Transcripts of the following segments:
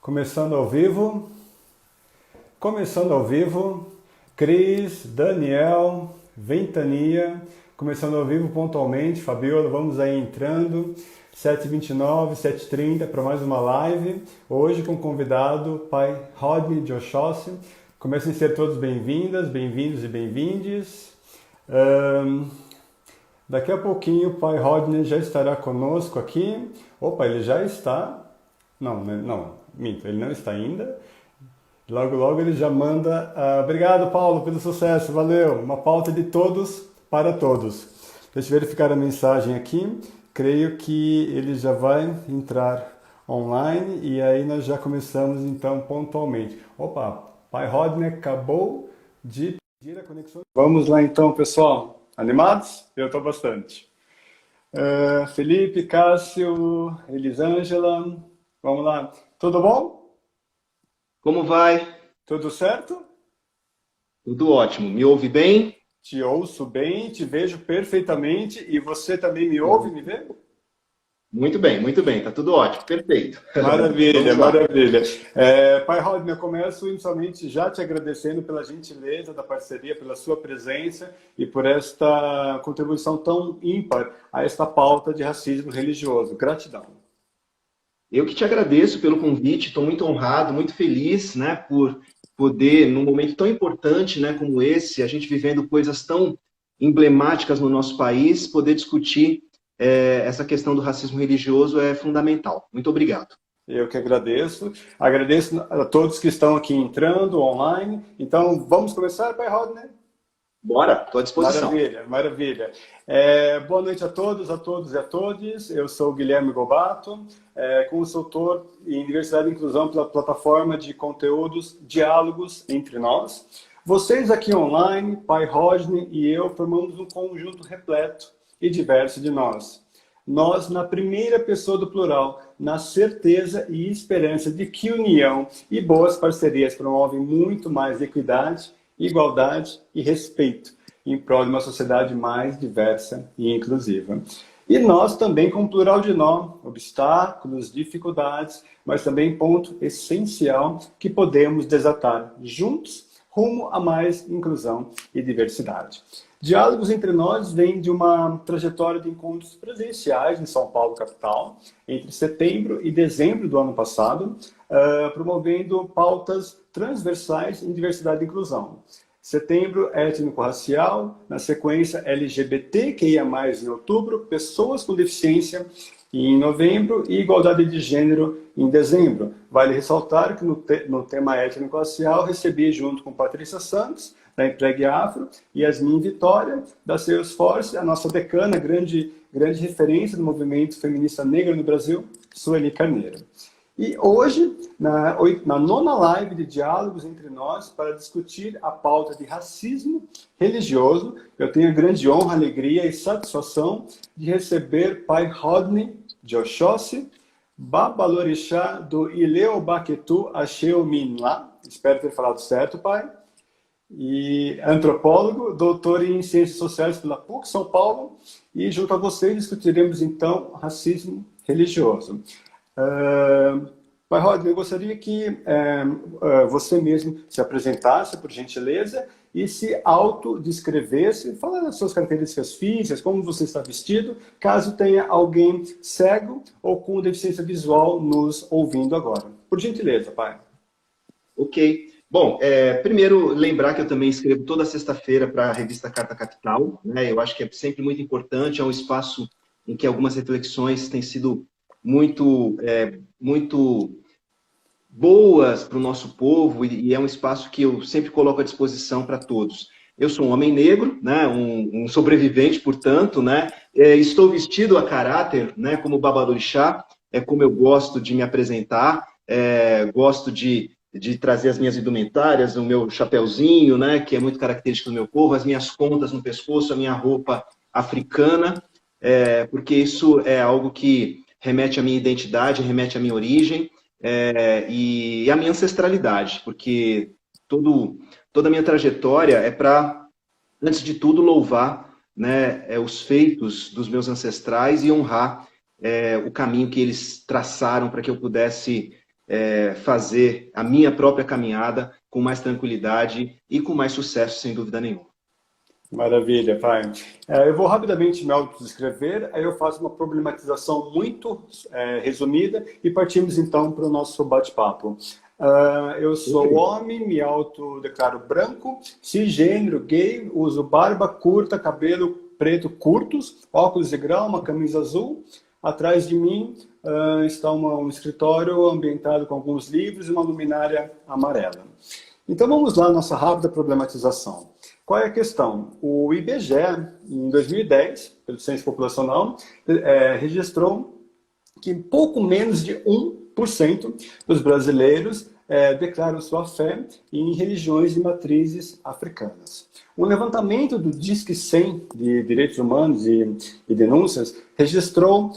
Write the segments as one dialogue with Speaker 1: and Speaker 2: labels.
Speaker 1: Começando ao vivo. Começando ao vivo. Cris, Daniel, Ventania. Começando ao vivo pontualmente. Fabiola, vamos aí entrando. 7h29, 7h30 para mais uma live. Hoje com o convidado, Pai Rodney Joshossi. Comecem a ser todos bem-vindas, bem-vindos e bem-vindes. Daqui a pouquinho o Pai Rodney já estará conosco aqui. Opa, ele já está. Não, minto, ele não está ainda. Logo, logo ele já manda. Obrigado, Paulo, pelo sucesso, valeu. Uma pauta de todos para todos. Deixa eu verificar a mensagem aqui. Creio que ele já vai entrar online e aí nós já começamos então pontualmente. Opa, Pai Rodney acabou de pedir a conexão. Vamos lá então, pessoal. Animados? Eu estou bastante. Felipe, Cássio, Elisângela, vamos lá. Tudo bom?
Speaker 2: Como vai?
Speaker 1: Tudo certo?
Speaker 2: Tudo ótimo. Me ouve bem?
Speaker 1: Te ouço bem, te vejo perfeitamente e você também me ouve, me vê?
Speaker 2: Muito bem. Tá tudo ótimo. Perfeito.
Speaker 1: Maravilha,
Speaker 2: Vamos lá.
Speaker 1: maravilha. Pai Rodney, eu começo inicialmente já te agradecendo pela gentileza da parceria, pela sua presença e por esta contribuição tão ímpar a esta pauta de racismo religioso. Gratidão.
Speaker 2: Eu que te agradeço pelo convite. Estou muito honrado, muito feliz, né, por poder, num momento tão importante, né, como esse, a gente vivendo coisas tão emblemáticas no nosso país, poder discutir essa questão do racismo religioso é fundamental. Muito obrigado.
Speaker 1: Eu que agradeço. Agradeço a todos que estão aqui entrando online. Então, vamos começar, Pai Rodney?
Speaker 2: Bora, estou à disposição.
Speaker 1: Maravilha, maravilha. Boa noite a todos e a todas. Eu sou o Guilherme Gobato, consultor em Diversidade e Inclusão pela plataforma de conteúdos Diálogos Entre Nós. Vocês aqui online, Pai Rodney e eu, formamos um conjunto repleto e diverso de nós. Nós, na primeira pessoa do plural, na certeza e esperança de que união e boas parcerias promovem muito mais equidade, igualdade e respeito em prol de uma sociedade mais diversa e inclusiva. E nós também com plural de nó, obstáculos, dificuldades, mas também ponto essencial que podemos desatar juntos rumo a mais inclusão e diversidade. Diálogos Entre Nós vem de uma trajetória de encontros presenciais em São Paulo, capital, entre setembro e dezembro do ano passado, promovendo pautas transversais em diversidade e inclusão. Setembro, étnico-racial, na sequência LGBTQIA+, em outubro, pessoas com deficiência em novembro e igualdade de gênero em dezembro. Vale ressaltar que no tema étnico-racial recebi junto com Patrícia Santos, da Empregue Afro, e Yasmin Vitória, da Salesforce, a nossa decana, grande referência do movimento feminista negro no Brasil, Sueli Carneiro. E hoje, na nona live de Diálogos Entre Nós, para discutir a pauta de racismo religioso, eu tenho a grande honra, alegria e satisfação de receber Pai Rodney Joshossi, Babalorixá do Ileobaquetu Axeuminlá, espero ter falado certo, Pai, e antropólogo, doutor em Ciências Sociais pela PUC São Paulo, e junto a vocês discutiremos então racismo religioso. Pai Rodney, eu gostaria que você mesmo se apresentasse, por gentileza, e se autodescrevesse, falando das suas características físicas, como você está vestido, caso tenha alguém cego ou com deficiência visual nos ouvindo agora. Por gentileza, Pai.
Speaker 2: Ok. Bom, primeiro lembrar que eu também escrevo toda sexta-feira para a revista Carta Capital, né? Eu acho que é sempre muito importante, é um espaço em que algumas reflexões têm sido muito boas para o nosso povo e é um espaço que eu sempre coloco à disposição para todos. Eu sou um homem negro, né? Um sobrevivente, portanto, né? Estou vestido a caráter, né? Como Babalorixá, é como eu gosto de me apresentar, gosto de trazer as minhas indumentárias, o meu chapéuzinho, né, que é muito característico do meu povo, as minhas contas no pescoço, a minha roupa africana, porque isso é algo que remete à minha identidade, remete à minha origem e à minha ancestralidade, porque toda a minha trajetória é para, antes de tudo, louvar, né, os feitos dos meus ancestrais e honrar o caminho que eles traçaram para que eu pudesse fazer a minha própria caminhada com mais tranquilidade e com mais sucesso, sem dúvida nenhuma.
Speaker 1: Maravilha, pai. Eu vou rapidamente me autodescrever, aí eu faço uma problematização muito resumida e partimos então para o nosso bate-papo. Eu sou homem, me autodeclaro branco, cisgênero, gay, uso barba curta, cabelo preto curtos, óculos de grau, uma camisa azul. Atrás de mim está um escritório ambientado com alguns livros e uma luminária amarela. Então vamos lá, nossa rápida problematização. Qual é a questão? O IBGE, em 2010, pelo Censo Populacional, registrou que pouco menos de 1% dos brasileiros declaram sua fé em religiões de matrizes africanas. Um levantamento do Disque 100 de Direitos Humanos e Denúncias registrou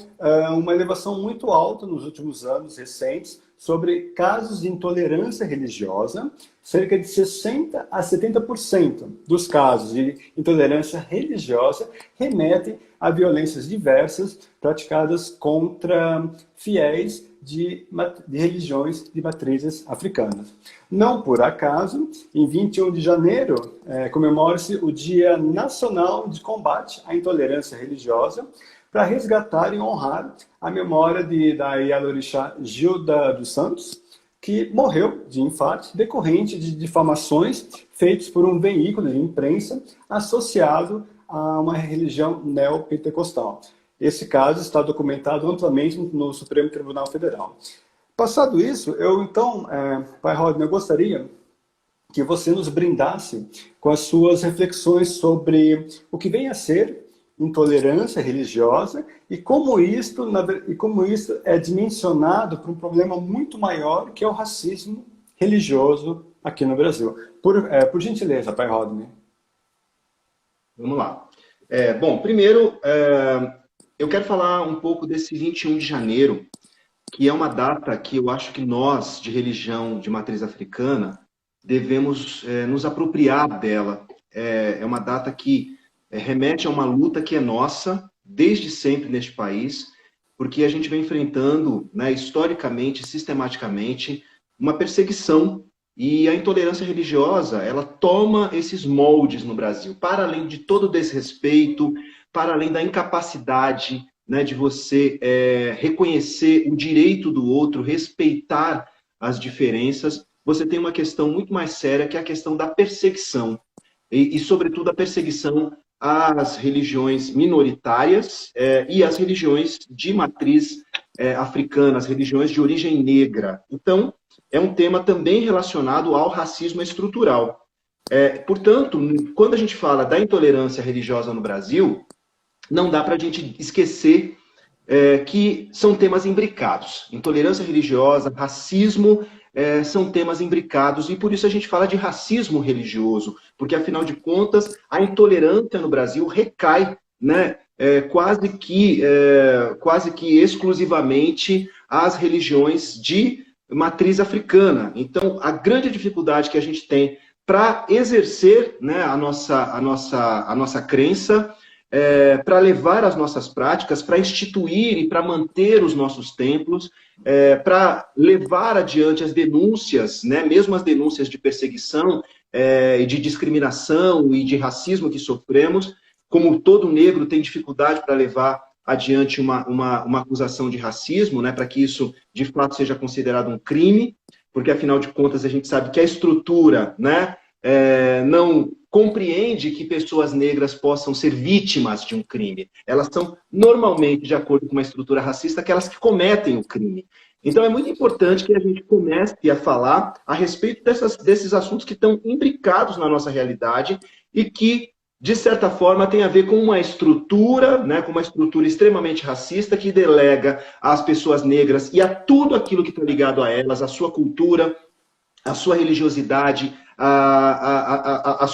Speaker 1: uma elevação muito alta nos últimos anos recentes sobre casos de intolerância religiosa. Cerca de 60% a 70% dos casos de intolerância religiosa remetem a violências diversas praticadas contra fiéis de religiões de matrizes africanas. Não por acaso, em 21 de janeiro, comemora-se o Dia Nacional de Combate à Intolerância Religiosa, para resgatar e honrar a memória da Yalorixá Gilda dos Santos, que morreu de infarto decorrente de difamações feitas por um veículo de imprensa associado a uma religião neopentecostal. Esse caso está documentado amplamente no Supremo Tribunal Federal. Passado isso, eu então, pai Rodney, eu gostaria que você nos brindasse com as suas reflexões sobre o que vem a ser intolerância religiosa e como isso é dimensionado para um problema muito maior, que é o racismo religioso aqui no Brasil. Por gentileza, pai Rodney.
Speaker 2: Vamos lá. Bom, primeiro, eu quero falar um pouco desse 21 de janeiro, que é uma data que eu acho que nós, de religião de matriz africana, devemos nos apropriar dela. É uma data que remete a uma luta que é nossa, desde sempre neste país, porque a gente vem enfrentando, né, historicamente, sistematicamente, uma perseguição, e a intolerância religiosa, ela toma esses moldes no Brasil, para além de todo o desrespeito, para além da incapacidade, né, de você reconhecer o direito do outro, respeitar as diferenças, você tem uma questão muito mais séria, que é a questão da perseguição, e sobretudo, a perseguição às religiões minoritárias e às religiões de matriz africana, as religiões de origem negra. Então, é um tema também relacionado ao racismo estrutural. Portanto, quando a gente fala da intolerância religiosa no Brasil, não dá para a gente esquecer que são temas imbricados. Intolerância religiosa, racismo, são temas imbricados, e por isso a gente fala de racismo religioso, porque, afinal de contas, a intolerância no Brasil recai, né, quase que exclusivamente às religiões de matriz africana. Então, a grande dificuldade que a gente tem para exercer, né, a nossa crença, para levar as nossas práticas, para instituir e para manter os nossos templos, para levar adiante as denúncias, né, mesmo as denúncias de perseguição, e de discriminação e de racismo que sofremos, como todo negro tem dificuldade para levar adiante uma acusação de racismo, né, para que isso de fato seja considerado um crime, porque afinal de contas a gente sabe que a estrutura, né, não compreende que pessoas negras possam ser vítimas de um crime. Elas são normalmente, de acordo com uma estrutura racista, aquelas que cometem o crime. Então é muito importante que a gente comece a falar a respeito desses assuntos que estão imbricados na nossa realidade e que, de certa forma, tem a ver com uma estrutura, né, com uma estrutura extremamente racista que delega às pessoas negras e a tudo aquilo que está ligado a elas, a sua cultura, a sua religiosidade, a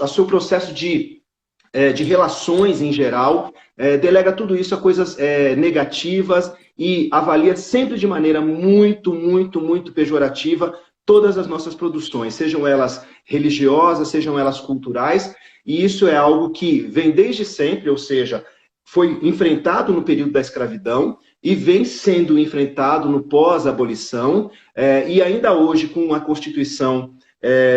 Speaker 2: seu processo de relações em geral, delega tudo isso a coisas negativas e avalia sempre de maneira muito, muito, muito pejorativa todas as nossas produções, sejam elas religiosas, sejam elas culturais, e isso é algo que vem desde sempre, ou seja, foi enfrentado no período da escravidão e vem sendo enfrentado no pós-abolição, e ainda hoje com a Constituição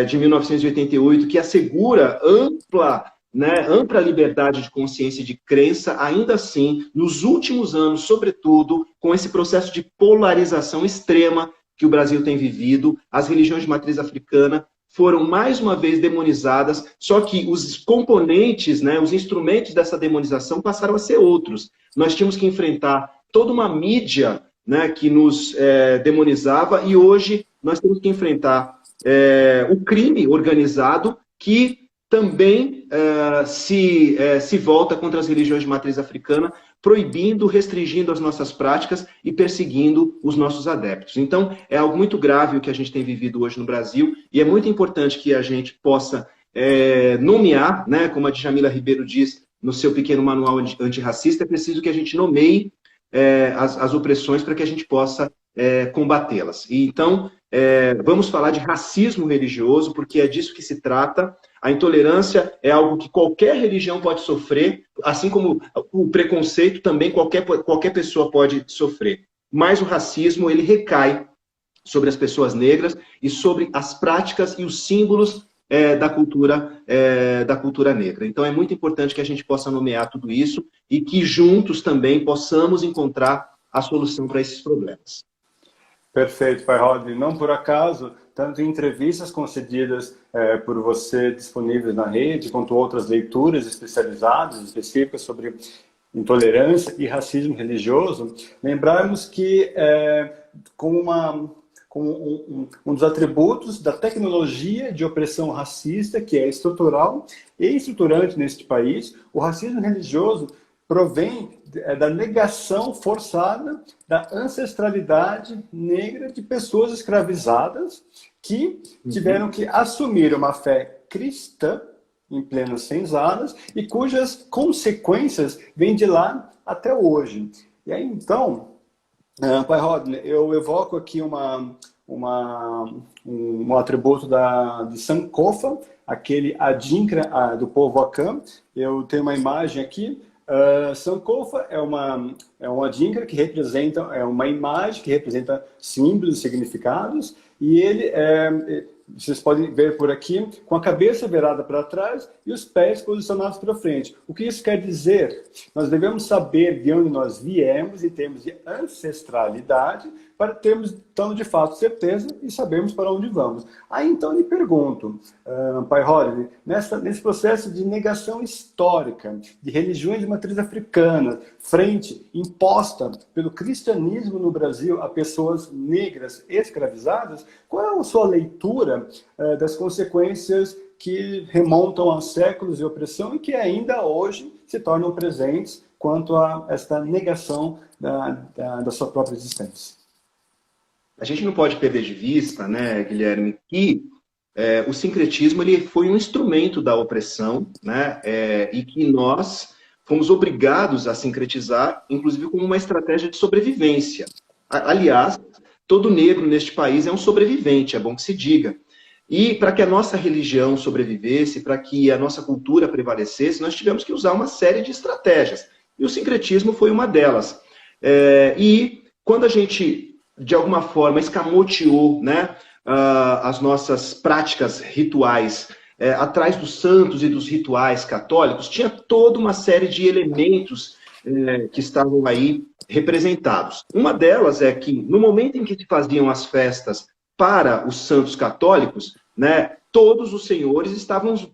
Speaker 2: de 1988, que assegura ampla liberdade de consciência e de crença, ainda assim, nos últimos anos, sobretudo, com esse processo de polarização extrema que o Brasil tem vivido, as religiões de matriz africana foram mais uma vez demonizadas, só que os componentes, os instrumentos dessa demonização passaram a ser outros. Nós tínhamos que enfrentar toda uma mídia que nos demonizava, e hoje nós temos que enfrentar o crime organizado, que também se volta contra as religiões de matriz africana, proibindo, restringindo as nossas práticas e perseguindo os nossos adeptos. Então, é algo muito grave o que a gente tem vivido hoje no Brasil, e é muito importante que a gente possa nomear, como a Djamila Ribeiro diz no seu pequeno manual antirracista, é preciso que a gente nomeie as opressões para que a gente possa combatê-las. E, então, vamos falar de racismo religioso, porque é disso que se trata. A intolerância é algo que qualquer religião pode sofrer, assim como o preconceito também qualquer pessoa pode sofrer. Mas o racismo, ele recai sobre as pessoas negras e sobre as práticas e os símbolos da cultura negra. Então é muito importante que a gente possa nomear tudo isso e que juntos também possamos encontrar a solução para esses problemas.
Speaker 1: Perfeito, Pai Rodney. Não por acaso, tanto em entrevistas concedidas por você disponíveis na rede, quanto outras leituras especializadas, específicas sobre intolerância e racismo religioso, lembrarmos que um dos atributos da tecnologia de opressão racista, que é estrutural e estruturante neste país, o racismo religioso provém da negação forçada da ancestralidade negra de pessoas escravizadas que tiveram que assumir uma fé cristã em plenas senzalas e cujas consequências vêm de lá até hoje. E aí, então, Pai Rodney, eu evoco aqui um atributo de Sankofa, aquele Adinkra do povo Akan. Eu tenho uma imagem aqui. Sankofa é um Adinkra que representa, uma imagem que representa símbolos e significados, e ele vocês podem ver por aqui, com a cabeça virada para trás e os pés posicionados para frente. O que isso quer dizer? Nós devemos saber de onde nós viemos em termos de ancestralidade, para termos, então, de fato, certeza e sabermos para onde vamos. Aí, então, eu lhe pergunto, Pai Rodney, nesse processo de negação histórica de religiões de matriz africana, imposta pelo cristianismo no Brasil a pessoas negras escravizadas, qual é a sua leitura das consequências que remontam a séculos de opressão e que ainda hoje se tornam presentes quanto a esta negação da sua própria existência?
Speaker 2: A gente não pode perder de vista, Guilherme, que o sincretismo ele foi um instrumento da opressão, e que nós fomos obrigados a sincretizar, inclusive como uma estratégia de sobrevivência. Aliás, todo negro neste país é um sobrevivente, é bom que se diga. E para que a nossa religião sobrevivesse, para que a nossa cultura prevalecesse, nós tivemos que usar uma série de estratégias. E o sincretismo foi uma delas. E quando a gente, de alguma forma, escamoteou as nossas práticas rituais atrás dos santos e dos rituais católicos, tinha toda uma série de elementos que estavam aí representados. Uma delas é que, no momento em que se faziam as festas para os santos católicos, todos os senhores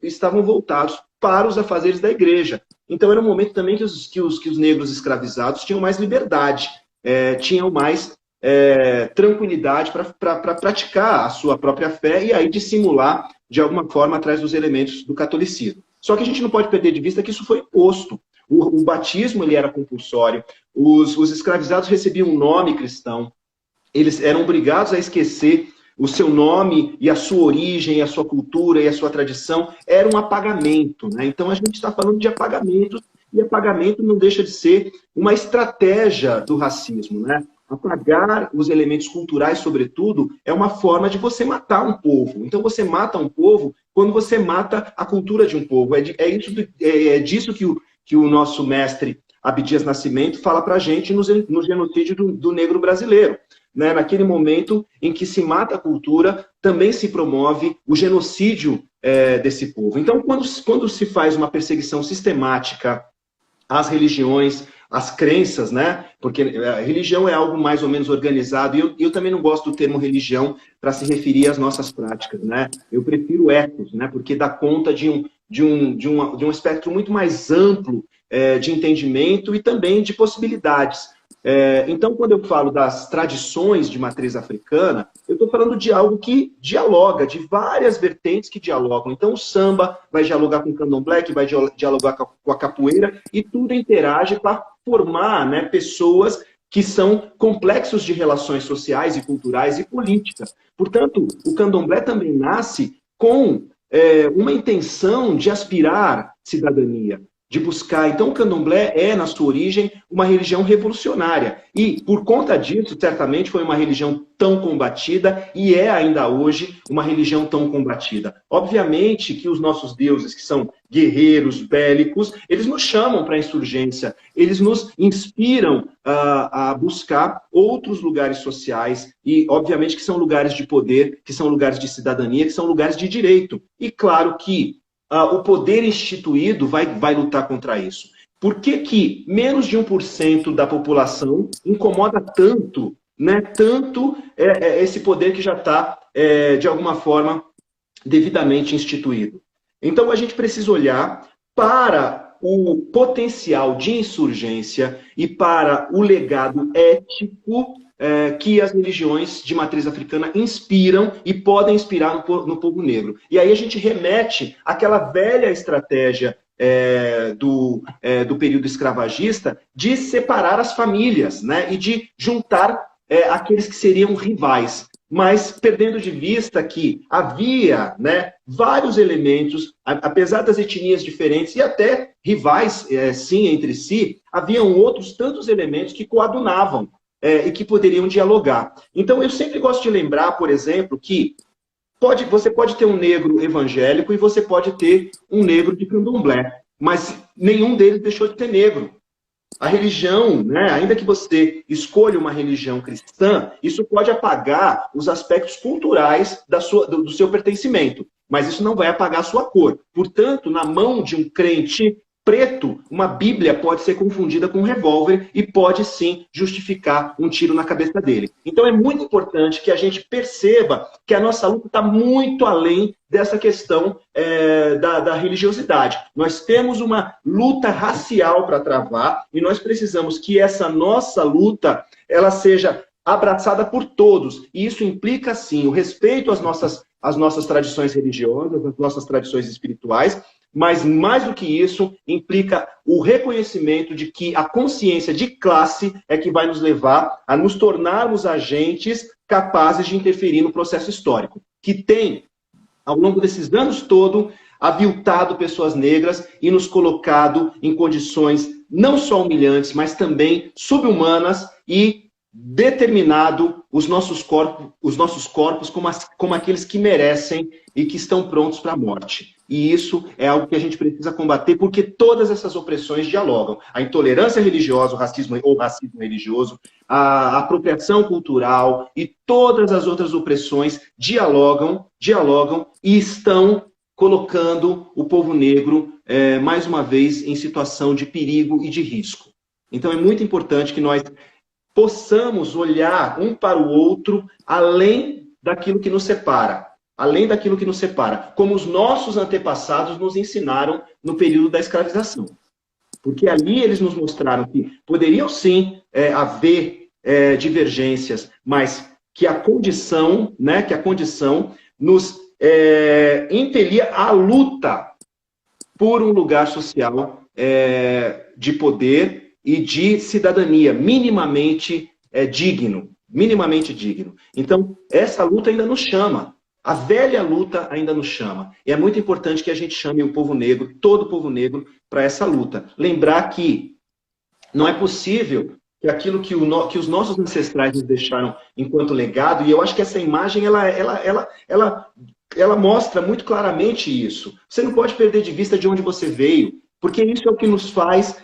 Speaker 2: estavam voltados para os afazeres da igreja. Então era um momento também que os negros escravizados tinham mais liberdade, tinham mais tranquilidade para praticar a sua própria fé e aí dissimular, de alguma forma, atrás dos elementos do catolicismo. Só que a gente não pode perder de vista que isso foi imposto. O batismo ele era compulsório, os escravizados recebiam um nome cristão, eles eram obrigados a esquecer o seu nome e a sua origem, a sua cultura e a sua tradição. Era um apagamento. Então a gente está falando de apagamento, e apagamento não deixa de ser uma estratégia do racismo. Apagar os elementos culturais, sobretudo, é uma forma de você matar um povo. Então você mata um povo quando você mata a cultura de um povo. É disso que o nosso mestre Abdias Nascimento fala para a gente no genocídio do negro brasileiro. Né? Naquele momento em que se mata a cultura, também se promove o genocídio desse povo. Então, quando se faz uma perseguição sistemática às religiões, às crenças, né? Porque a religião é algo mais ou menos organizado, e eu também não gosto do termo religião para se referir às nossas práticas, né? Eu prefiro ethos, né? Porque dá conta de um espectro muito mais amplo de entendimento e também de possibilidades. Então, quando eu falo das tradições de matriz africana, eu estou falando de algo que dialoga, de várias vertentes que dialogam. Então, o samba vai dialogar com o candomblé, que vai dialogar com a capoeira, e tudo interage para formar, né, pessoas que são complexos de relações sociais e culturais e políticas. Portanto, o candomblé também nasce com uma intenção de aspirar cidadania, de buscar. Então, o candomblé é, na sua origem, uma religião revolucionária. E, por conta disso, certamente foi uma religião tão combatida e é ainda hoje uma religião tão combatida. Obviamente que os nossos deuses, que são guerreiros, bélicos, eles nos chamam para a insurgência, eles nos inspiram a buscar outros lugares sociais e, obviamente, que são lugares de poder, que são lugares de cidadania, que são lugares de direito. E, claro que o poder instituído vai lutar contra isso. Por que menos de 1% da população incomoda tanto, né, esse poder que já está, de alguma forma, devidamente instituído? Então, a gente precisa olhar para o potencial de insurgência e para o legado ético que as religiões de matriz africana inspiram e podem inspirar no povo negro. E aí a gente remete àquela velha estratégia do período escravagista de separar as famílias, né, e de juntar aqueles que seriam rivais, mas perdendo de vista que havia, né, vários elementos, apesar das etnias diferentes e até rivais, sim, entre si, haviam outros tantos elementos que coadunavam e que poderiam dialogar. Então, eu sempre gosto de lembrar, por exemplo, que você pode ter um negro evangélico e você pode ter um negro de candomblé, mas nenhum deles deixou de ser negro. A religião, né, ainda que você escolha uma religião cristã, isso pode apagar os aspectos culturais do seu pertencimento, mas isso não vai apagar a sua cor. Portanto, na mão de um crente preto, uma Bíblia pode ser confundida com um revólver e pode sim justificar um tiro na cabeça dele. Então é muito importante que a gente perceba que a nossa luta está muito além dessa questão da religiosidade. Nós temos uma luta racial para travar e nós precisamos que essa nossa luta ela seja abraçada por todos. E isso implica, sim, o respeito às nossas tradições religiosas, às nossas tradições espirituais, mas, mais do que isso, implica o reconhecimento de que a consciência de classe é que vai nos levar a nos tornarmos agentes capazes de interferir no processo histórico, que tem, ao longo desses anos todos, aviltado pessoas negras e nos colocado em condições não só humilhantes, mas também subhumanas e determinado os nossos corpos como aqueles que merecem e que estão prontos para a morte. E isso é algo que a gente precisa combater, porque todas essas opressões dialogam. A intolerância religiosa, o racismo religioso, a apropriação cultural e todas as outras opressões dialogam e estão colocando o povo negro, mais uma vez, em situação de perigo e de risco. Então é muito importante que nós possamos olhar um para o outro além daquilo que nos separa. Além daquilo que nos separa. Como os nossos antepassados nos ensinaram no período da escravização. Porque ali eles nos mostraram que poderiam sim haver divergências, mas que a condição nos impelia a luta por um lugar social de poder e de cidadania minimamente digno. Então, essa luta ainda nos chama. A velha luta ainda nos chama. E é muito importante que a gente chame o povo negro, todo o povo negro, para essa luta. Lembrar que não é possível que aquilo que os nossos ancestrais nos deixaram enquanto legado, e eu acho que essa imagem, ela mostra muito claramente isso. Você não pode perder de vista de onde você veio, porque isso é o que nos faz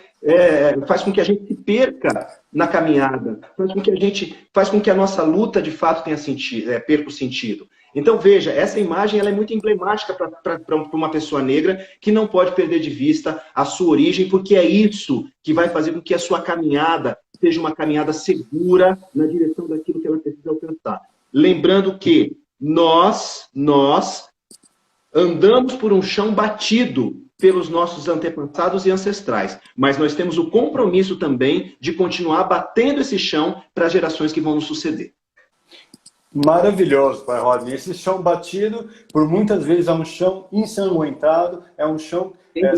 Speaker 2: faz com que a gente se perca na caminhada, faz com que a nossa luta de fato tenha sentido, perca o sentido. Então veja, essa imagem ela é muito emblemática para uma pessoa negra que não pode perder de vista a sua origem, porque é isso que vai fazer com que a sua caminhada seja uma caminhada segura na direção daquilo que ela precisa alcançar. Lembrando que nós andamos por um chão batido pelos nossos antepassados e ancestrais, mas nós temos o compromisso também de continuar batendo esse chão para as gerações que vão nos suceder.
Speaker 1: Maravilhoso, Pai Rodney. Esse chão batido, por muitas vezes, é um chão ensanguentado, é um chão...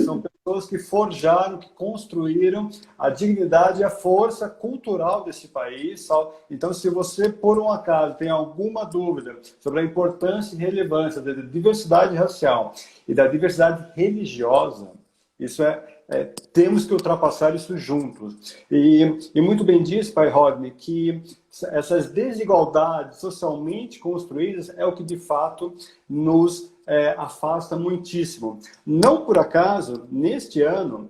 Speaker 1: são pessoas que forjaram, que construíram a dignidade e a força cultural desse país. Então, se você, por um acaso, tem alguma dúvida sobre a importância e relevância da diversidade racial e da diversidade religiosa, isso temos que ultrapassar isso juntos. E muito bem diz, Pai Rodney, que essas desigualdades socialmente construídas é o que, de fato, nos afasta muitíssimo. Não por acaso, neste ano,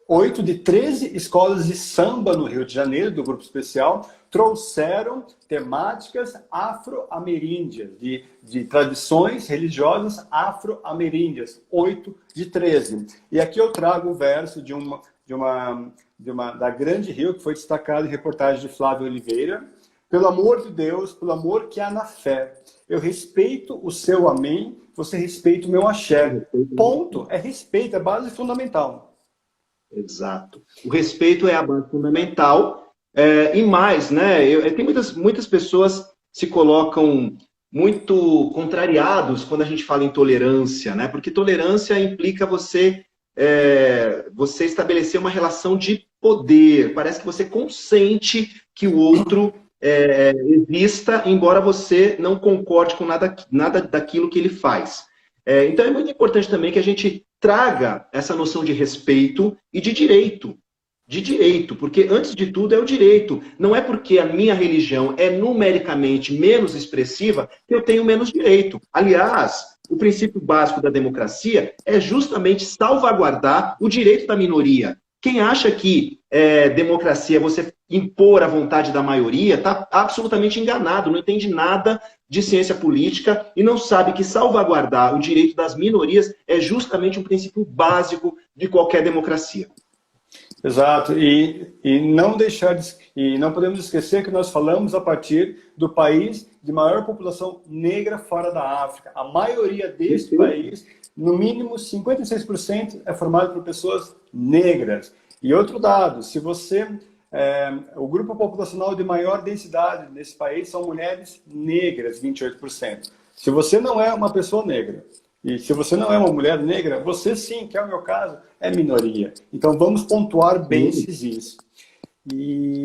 Speaker 1: 8 de 13 escolas de samba no Rio de Janeiro, do Grupo Especial, trouxeram temáticas afro-ameríndias, de tradições religiosas afro-ameríndias, 8 de 13. E aqui eu trago o verso da Grande Rio, que foi destacado em reportagem de Flávio Oliveira. Pelo amor de Deus, pelo amor que há na fé, eu respeito o seu amém, você respeita o meu axé. Ponto. É respeito, é base fundamental.
Speaker 2: Exato. O respeito é a base fundamental. E mais, né? Tem muitas pessoas se colocam muito contrariados quando a gente fala em tolerância, né? Porque tolerância implica você estabelecer uma relação de poder. Parece que você consente que o outro exista, embora você não concorde com nada daquilo que ele faz. Então é muito importante também que a gente traga essa noção de respeito e de direito. De direito, porque antes de tudo é o direito. Não é porque a minha religião é numericamente menos expressiva que eu tenho menos direito. Aliás, o princípio básico da democracia é justamente salvaguardar o direito da minoria. Quem acha que democracia é você impor a vontade da maioria está absolutamente enganado, não entende nada de ciência política e não sabe que salvaguardar o direito das minorias é justamente um princípio básico de qualquer democracia.
Speaker 1: Exato, e não podemos esquecer que nós falamos a partir do país de maior população negra fora da África. A maioria deste país, no mínimo 56%, é formado por pessoas negras. E outro dado, o grupo populacional de maior densidade nesse país são mulheres negras, 28%. Se você não é uma pessoa negra, e se você não é uma mulher negra, você sim, que é o meu caso, é minoria. Então vamos pontuar bem isso.
Speaker 2: É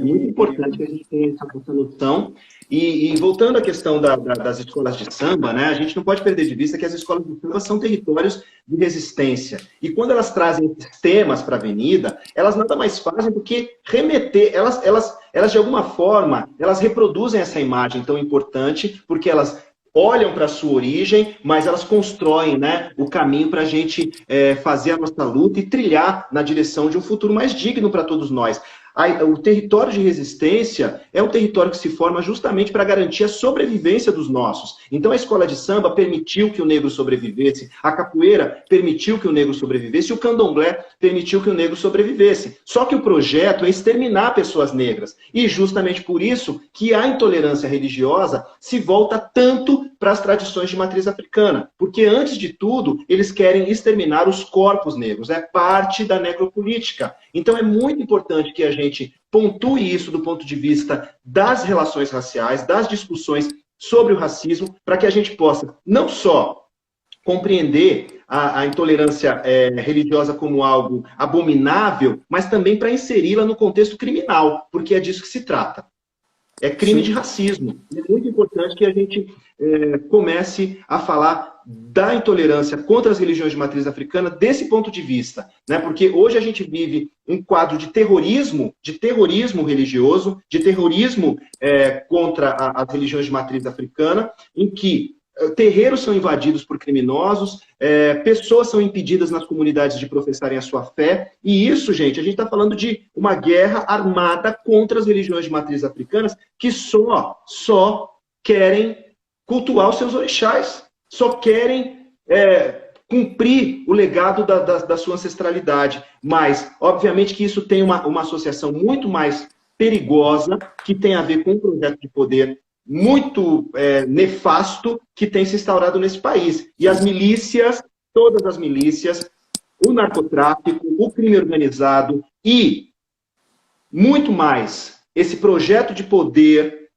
Speaker 2: muito importante que a gente tenha essa noção. E voltando à questão das escolas de samba, né, a gente não pode perder de vista que as escolas de samba são territórios de resistência. E quando elas trazem esses temas para a avenida, elas nada mais fazem do que remeter, elas de alguma forma, elas reproduzem essa imagem tão importante, porque elas olham para a sua origem, mas elas constroem, né, o caminho para a gente fazer a nossa luta e trilhar na direção de um futuro mais digno para todos nós. O território de resistência é um território que se forma justamente para garantir a sobrevivência dos nossos. Então a escola de samba permitiu que o negro sobrevivesse, a capoeira permitiu que o negro sobrevivesse, e o candomblé permitiu que o negro sobrevivesse. Só que o projeto é exterminar pessoas negras. E justamente por isso que a intolerância religiosa se volta tanto para as tradições de matriz africana. Porque antes de tudo, eles querem exterminar os corpos negros. É parte da necropolítica. Então é muito importante que a gente pontue isso do ponto de vista das relações raciais, das discussões sobre o racismo, para que a gente possa não só compreender a intolerância religiosa como algo abominável, mas também para inseri-la no contexto criminal, porque é disso que se trata. É crime de racismo. É muito importante que a gente comece a falar da intolerância contra as religiões de matriz africana desse ponto de vista, né? Porque hoje a gente vive um quadro de terrorismo religioso, de terrorismo contra as religiões de matriz africana, em que terreiros são invadidos por criminosos, pessoas são impedidas nas comunidades de professarem a sua fé, e isso, gente, a gente está falando de uma guerra armada contra as religiões de matriz africanas que só querem cultuar os seus orixás, só querem cumprir o legado da sua ancestralidade. Mas, obviamente, que isso tem uma associação muito mais perigosa, que tem a ver com um projeto de poder muito nefasto que tem se instaurado nesse país. E as milícias, todas as milícias, o narcotráfico, o crime organizado e, muito mais, esse projeto de poder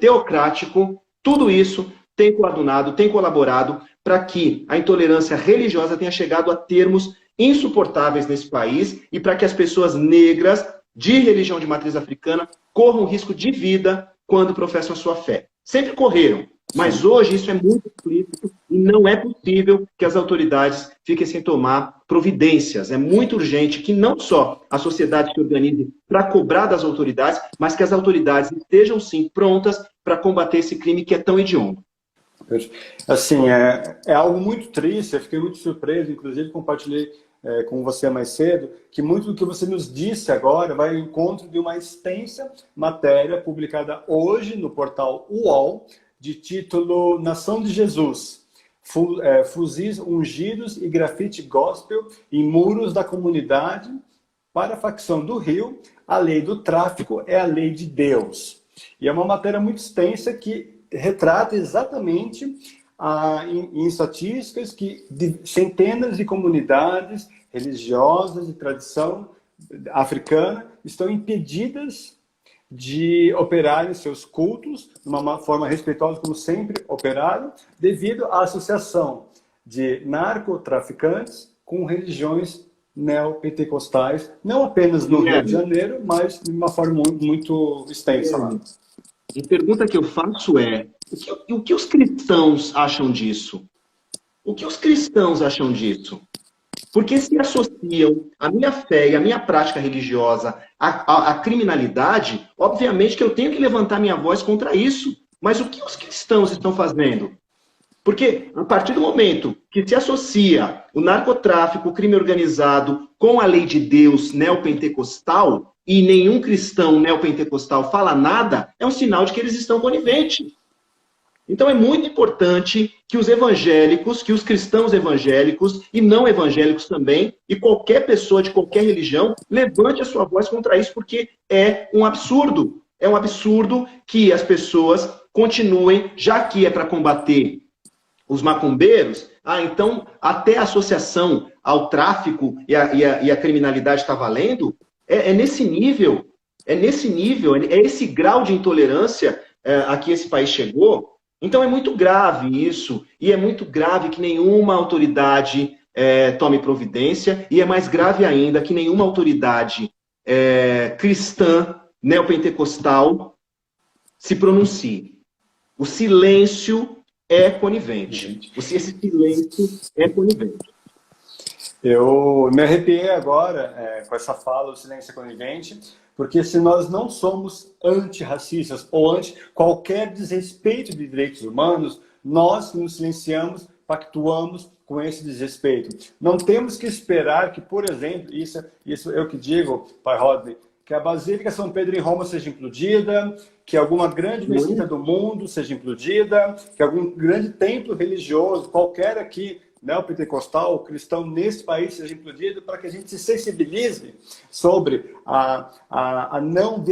Speaker 2: teocrático, tudo isso tem coadunado, tem colaborado para que a intolerância religiosa tenha chegado a termos insuportáveis nesse país e para que as pessoas negras de religião de matriz africana corram risco de vida quando professam a sua fé. Sempre correram, mas hoje isso é muito explícito e não é possível que as autoridades fiquem sem tomar providências. É muito urgente que não só a sociedade se organize para cobrar das autoridades, mas que as autoridades estejam, sim, prontas para combater esse crime que é tão hediondo.
Speaker 1: Assim, é algo muito triste, eu fiquei muito surpreso, inclusive compartilhei com você mais cedo, que muito do que você nos disse agora vai ao encontro de uma extensa matéria publicada hoje no portal UOL, de título Nação de Jesus, fuzis ungidos e grafite gospel em muros da comunidade. Para a facção do Rio, a lei do tráfico é a lei de Deus. E é uma matéria muito extensa que retrata exatamente em estatísticas que centenas de comunidades religiosas de tradição africana estão impedidas de operarem seus cultos de uma forma respeitosa, como sempre operaram, devido à associação de narcotraficantes com religiões neopentecostais, não apenas no Rio de Janeiro, mas de uma forma muito extensa lá.
Speaker 2: A pergunta que eu faço é, o que os cristãos acham disso? O que os cristãos acham disso? Porque se associam a minha fé e a minha prática religiosa à criminalidade, obviamente que eu tenho que levantar minha voz contra isso. Mas o que os cristãos estão fazendo? Porque a partir do momento que se associa o narcotráfico, o crime organizado, com a lei de Deus neopentecostal, e nenhum cristão neopentecostal fala nada, é um sinal de que eles estão coniventes. Então é muito importante que os evangélicos, que os cristãos evangélicos e não evangélicos também, e qualquer pessoa de qualquer religião, levante a sua voz contra isso, porque é um absurdo. É um absurdo que as pessoas continuem, já que é para combater os macumbeiros, então até a associação ao tráfico e a criminalidade está valendo. É nesse nível, é esse grau de intolerância a que esse país chegou. Então é muito grave isso, e é muito grave que nenhuma autoridade tome providência, e é mais grave ainda que nenhuma autoridade cristã, neopentecostal, se pronuncie. O silêncio é conivente. Esse silêncio é conivente.
Speaker 1: Eu me arrepiei agora com essa fala, o silêncio é conivente, porque se nós não somos antirracistas ou anti qualquer desrespeito de direitos humanos, nós nos silenciamos, pactuamos com esse desrespeito. Não temos que esperar que, por exemplo, isso eu que digo, Pai Rodney, que a Basílica São Pedro em Roma seja implodida, que alguma grande mesquita do mundo seja implodida, que algum grande templo religioso, qualquer aqui, neopentecostal, cristão nesse país seja implodido, para que a gente se sensibilize sobre a não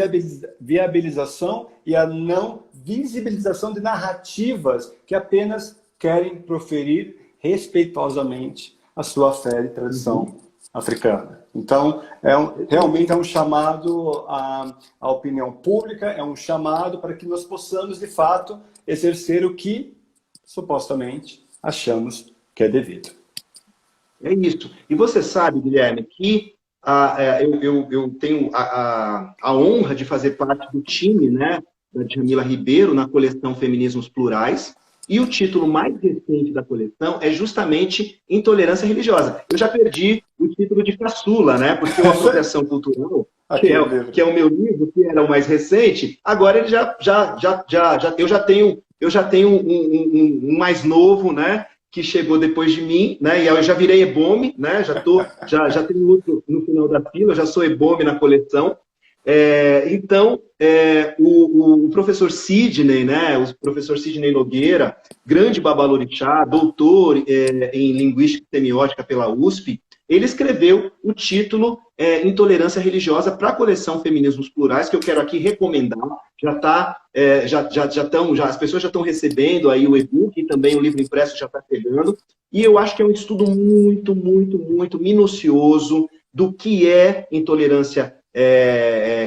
Speaker 1: viabilização e a não visibilização de narrativas que apenas querem proferir respeitosamente a sua fé e tradição africana. Então, realmente é um chamado à opinião pública, é um chamado para que nós possamos, de fato, exercer o que, supostamente, achamos que é devido.
Speaker 2: É isso. E você sabe, Guilherme, que eu tenho a honra de fazer parte do time, né, da Djamila Ribeiro, na coleção Feminismos Plurais, e o título mais recente da coleção é justamente Intolerância Religiosa. Eu já perdi o título de caçula, né, porque a Apropriação Cultural, que é o meu livro, que era o mais recente, agora ele eu já tenho eu já tenho um mais novo, né? Que chegou depois de mim, né? E eu já virei EBOME, né? Já tenho outro no final da fila, já sou EBOME na coleção. Então, o professor Sidney, né? O professor Sidney Nogueira, grande babalorixá, doutor em linguística e semiótica pela USP, ele escreveu o título Intolerância Religiosa para a coleção Feminismos Plurais, que eu quero aqui recomendar. As pessoas já estão recebendo aí o e-book e também o livro impresso já está chegando. E eu acho que é um estudo muito, muito, muito minucioso do que é intolerância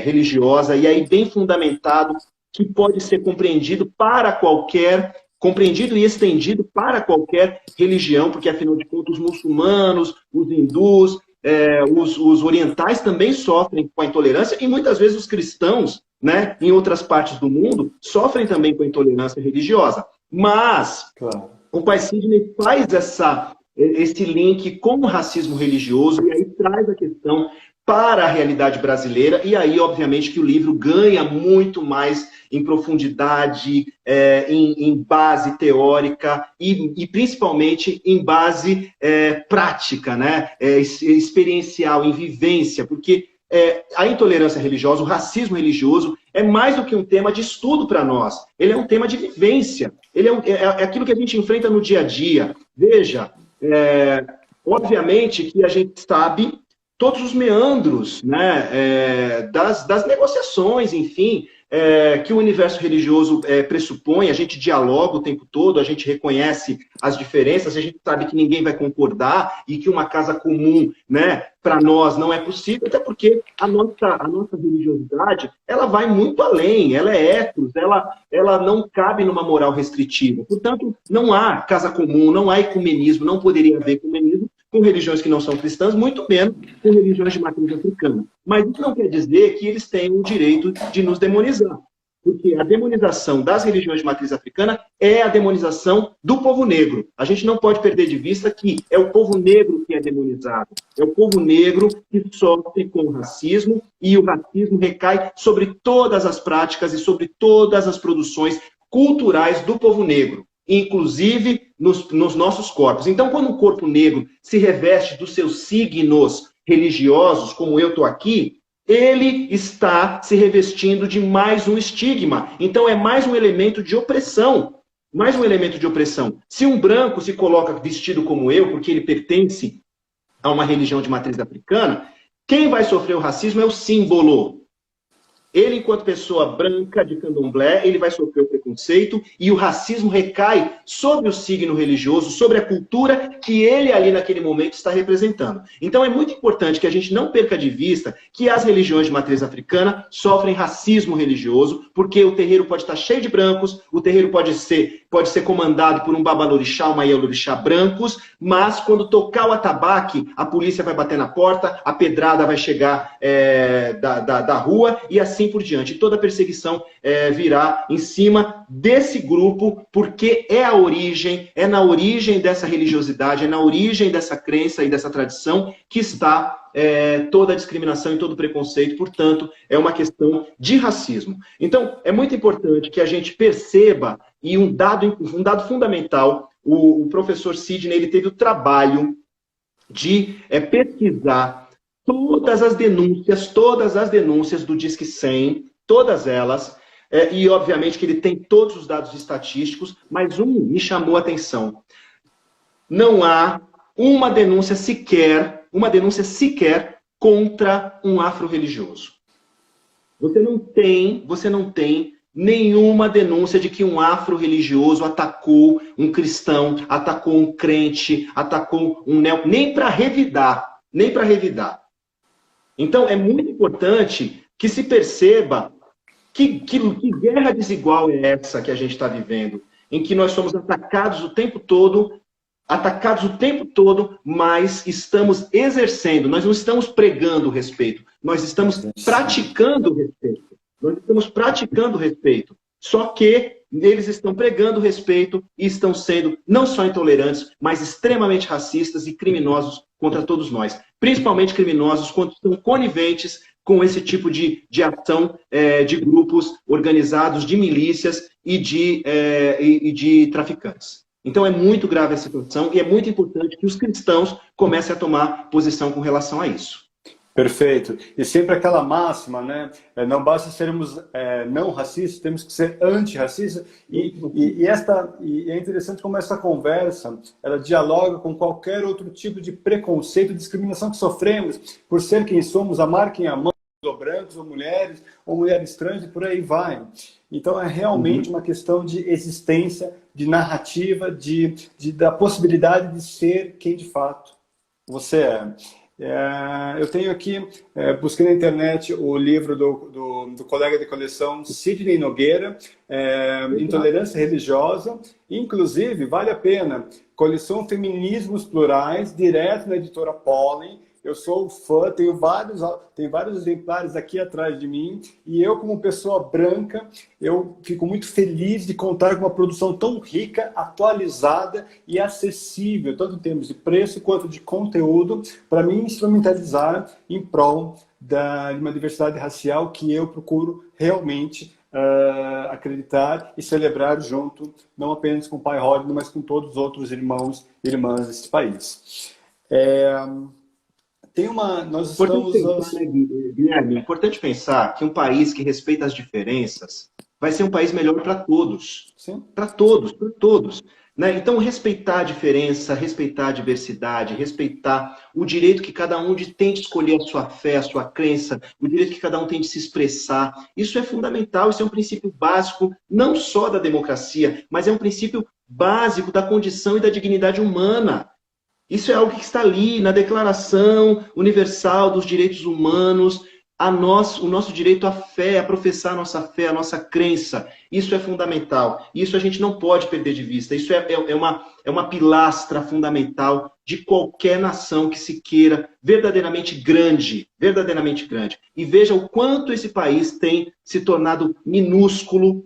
Speaker 2: religiosa, e aí bem fundamentado, que pode ser compreendido e estendido para qualquer religião, porque, afinal de contas, os muçulmanos, os hindus, os orientais também sofrem com a intolerância, e muitas vezes os cristãos, né, em outras partes do mundo, sofrem também com a intolerância religiosa. Mas claro, o pai Sidney faz esse link com o racismo religioso, e aí traz a questão para a realidade brasileira, e aí, obviamente, que o livro ganha muito mais em profundidade, em base teórica e principalmente em base prática, né? Experiencial, em vivência, porque a intolerância religiosa, o racismo religioso, é mais do que um tema de estudo para nós. Ele é um tema de vivência. Ele é aquilo que a gente enfrenta no dia a dia. Veja, obviamente que a gente sabe todos os meandros, né, das negociações, enfim, que o universo religioso pressupõe. A gente dialoga o tempo todo, a gente reconhece as diferenças, a gente sabe que ninguém vai concordar e que uma casa comum, né, para nós não é possível, até porque a nossa religiosidade, ela vai muito além, ela é ethos, ela não cabe numa moral restritiva. Portanto, não há casa comum, não há ecumenismo, não poderia haver ecumenismo com religiões que não são cristãs, muito menos com religiões de matriz africana. Mas isso não quer dizer que eles tenham o direito de nos demonizar. Porque a demonização das religiões de matriz africana é a demonização do povo negro. A gente não pode perder de vista que é o povo negro que é demonizado. É o povo negro que sofre com o racismo, e o racismo recai sobre todas as práticas e sobre todas as produções culturais do povo negro, inclusive nos nossos corpos. Então, quando o corpo negro se reveste dos seus signos religiosos, como eu estou aqui, ele está se revestindo de mais um estigma. Então, é mais um elemento de opressão. Mais um elemento de opressão. Se um branco se coloca vestido como eu, porque ele pertence a uma religião de matriz africana, quem vai sofrer o racismo é o símbolo. Ele, enquanto pessoa branca de candomblé, ele vai sofrer o preconceito, e o racismo recai sobre o signo religioso, sobre a cultura que ele ali naquele momento está representando. Então é muito importante que a gente não perca de vista que as religiões de matriz africana sofrem racismo religioso, porque o terreiro pode estar cheio de brancos, o terreiro pode ser comandado por um babalorixá, uma ielorixá brancos, mas quando tocar o atabaque, a polícia vai bater na porta, a pedrada vai chegar da rua, e assim por diante. Toda a perseguição virá em cima desse grupo, porque é na origem dessa religiosidade, é na origem dessa crença e dessa tradição que está toda a discriminação e todo o preconceito. Portanto, é uma questão de racismo. Então, é muito importante que a gente perceba, e um dado fundamental, o professor Sidney, ele teve o trabalho de pesquisar todas as denúncias do Disque 100, todas elas, e obviamente que ele tem todos os dados estatísticos, mas me chamou a atenção. Não há uma denúncia sequer contra um afro-religioso. Você não tem nenhuma denúncia de que um afro-religioso atacou um cristão, atacou um crente, atacou um nem para revidar. Então, é muito importante que se perceba que guerra desigual é essa que a gente está vivendo, em que nós somos atacados o tempo todo, mas estamos exercendo, nós não estamos pregando o respeito, nós estamos praticando o respeito. Só que eles estão pregando o respeito e estão sendo não só intolerantes, mas extremamente racistas e criminosos contra todos nós. Principalmente criminosos quando estão coniventes com esse tipo de ação de grupos organizados, de milícias e de traficantes. Então é muito grave a situação e é muito importante que os cristãos comecem a tomar posição com relação a isso.
Speaker 1: Perfeito. E sempre aquela máxima, né? Não basta sermos não racistas, temos que ser antirracistas. E é interessante como essa conversa, ela dialoga com qualquer outro tipo de preconceito, discriminação que sofremos por ser quem somos, amar quem amamos, ou brancos, ou mulheres trans, e por aí vai. Então é realmente uma questão de existência, de narrativa, da possibilidade de ser quem de fato você é. Eu tenho aqui, busquei na internet o livro do colega de coleção Sidney Nogueira, Intolerância Religiosa, inclusive, vale a pena, Coleção Feminismos Plurais, direto na editora Pollen. Eu sou fã, tenho vários exemplares aqui atrás de mim, e eu, como pessoa branca, eu fico muito feliz de contar com uma produção tão rica, atualizada e acessível, tanto em termos de preço quanto de conteúdo, para me instrumentalizar em prol de uma diversidade racial que eu procuro realmente acreditar e celebrar junto, não apenas com o Pai Rodney, mas com todos os outros irmãos e irmãs deste país. Nós estamos...
Speaker 2: Guilherme, é importante pensar que um país que respeita as diferenças vai ser um país melhor para todos. Para todos, para todos. Né? Então, respeitar a diferença, respeitar a diversidade, respeitar o direito que cada um tem de escolher a sua fé, a sua crença, o direito que cada um tem de se expressar. Isso é fundamental, isso é um princípio básico, não só da democracia, mas é um princípio básico da condição e da dignidade humana. Isso é algo que está ali na Declaração Universal dos Direitos Humanos, o nosso direito à fé, a professar a nossa fé, a nossa crença. Isso é fundamental. Isso a gente não pode perder de vista. Isso é uma pilastra fundamental de qualquer nação que se queira verdadeiramente grande. Verdadeiramente grande. E veja o quanto esse país tem se tornado minúsculo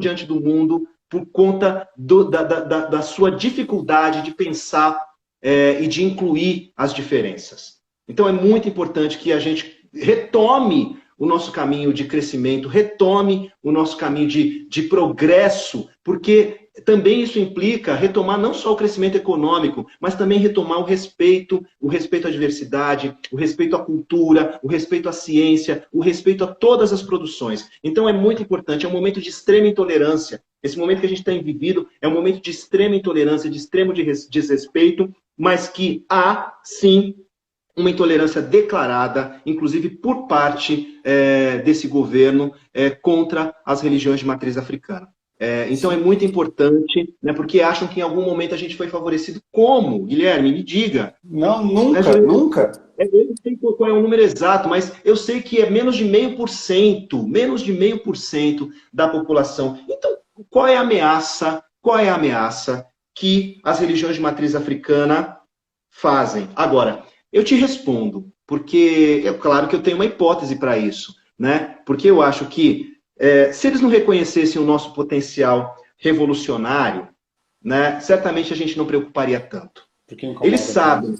Speaker 2: diante do mundo por conta da sua dificuldade de pensar e de incluir as diferenças. Então é muito importante que a gente retome o nosso caminho de crescimento, retome o nosso caminho de progresso, porque também isso implica retomar não só o crescimento econômico, mas também retomar o respeito à diversidade, o respeito à cultura, o respeito à ciência, o respeito a todas as produções. Então é muito importante, é um momento de extrema intolerância. Esse momento que a gente tem vivido é um momento de extrema intolerância, de extremo desrespeito, mas que há, sim, uma intolerância declarada, inclusive por parte desse governo, contra as religiões de matriz africana. Então é muito importante, né, porque acham que em algum momento a gente foi favorecido. Como? Guilherme, me diga.
Speaker 1: Não, nunca.
Speaker 2: Eu não sei qual é o número exato, mas eu sei que é menos de 0,5% da população. Então, qual é a ameaça que as religiões de matriz africana fazem? Agora, eu te respondo, porque é claro que eu tenho uma hipótese para isso, né? Porque eu acho que se eles não reconhecessem o nosso potencial revolucionário, né, certamente a gente não preocuparia tanto. Eles sabem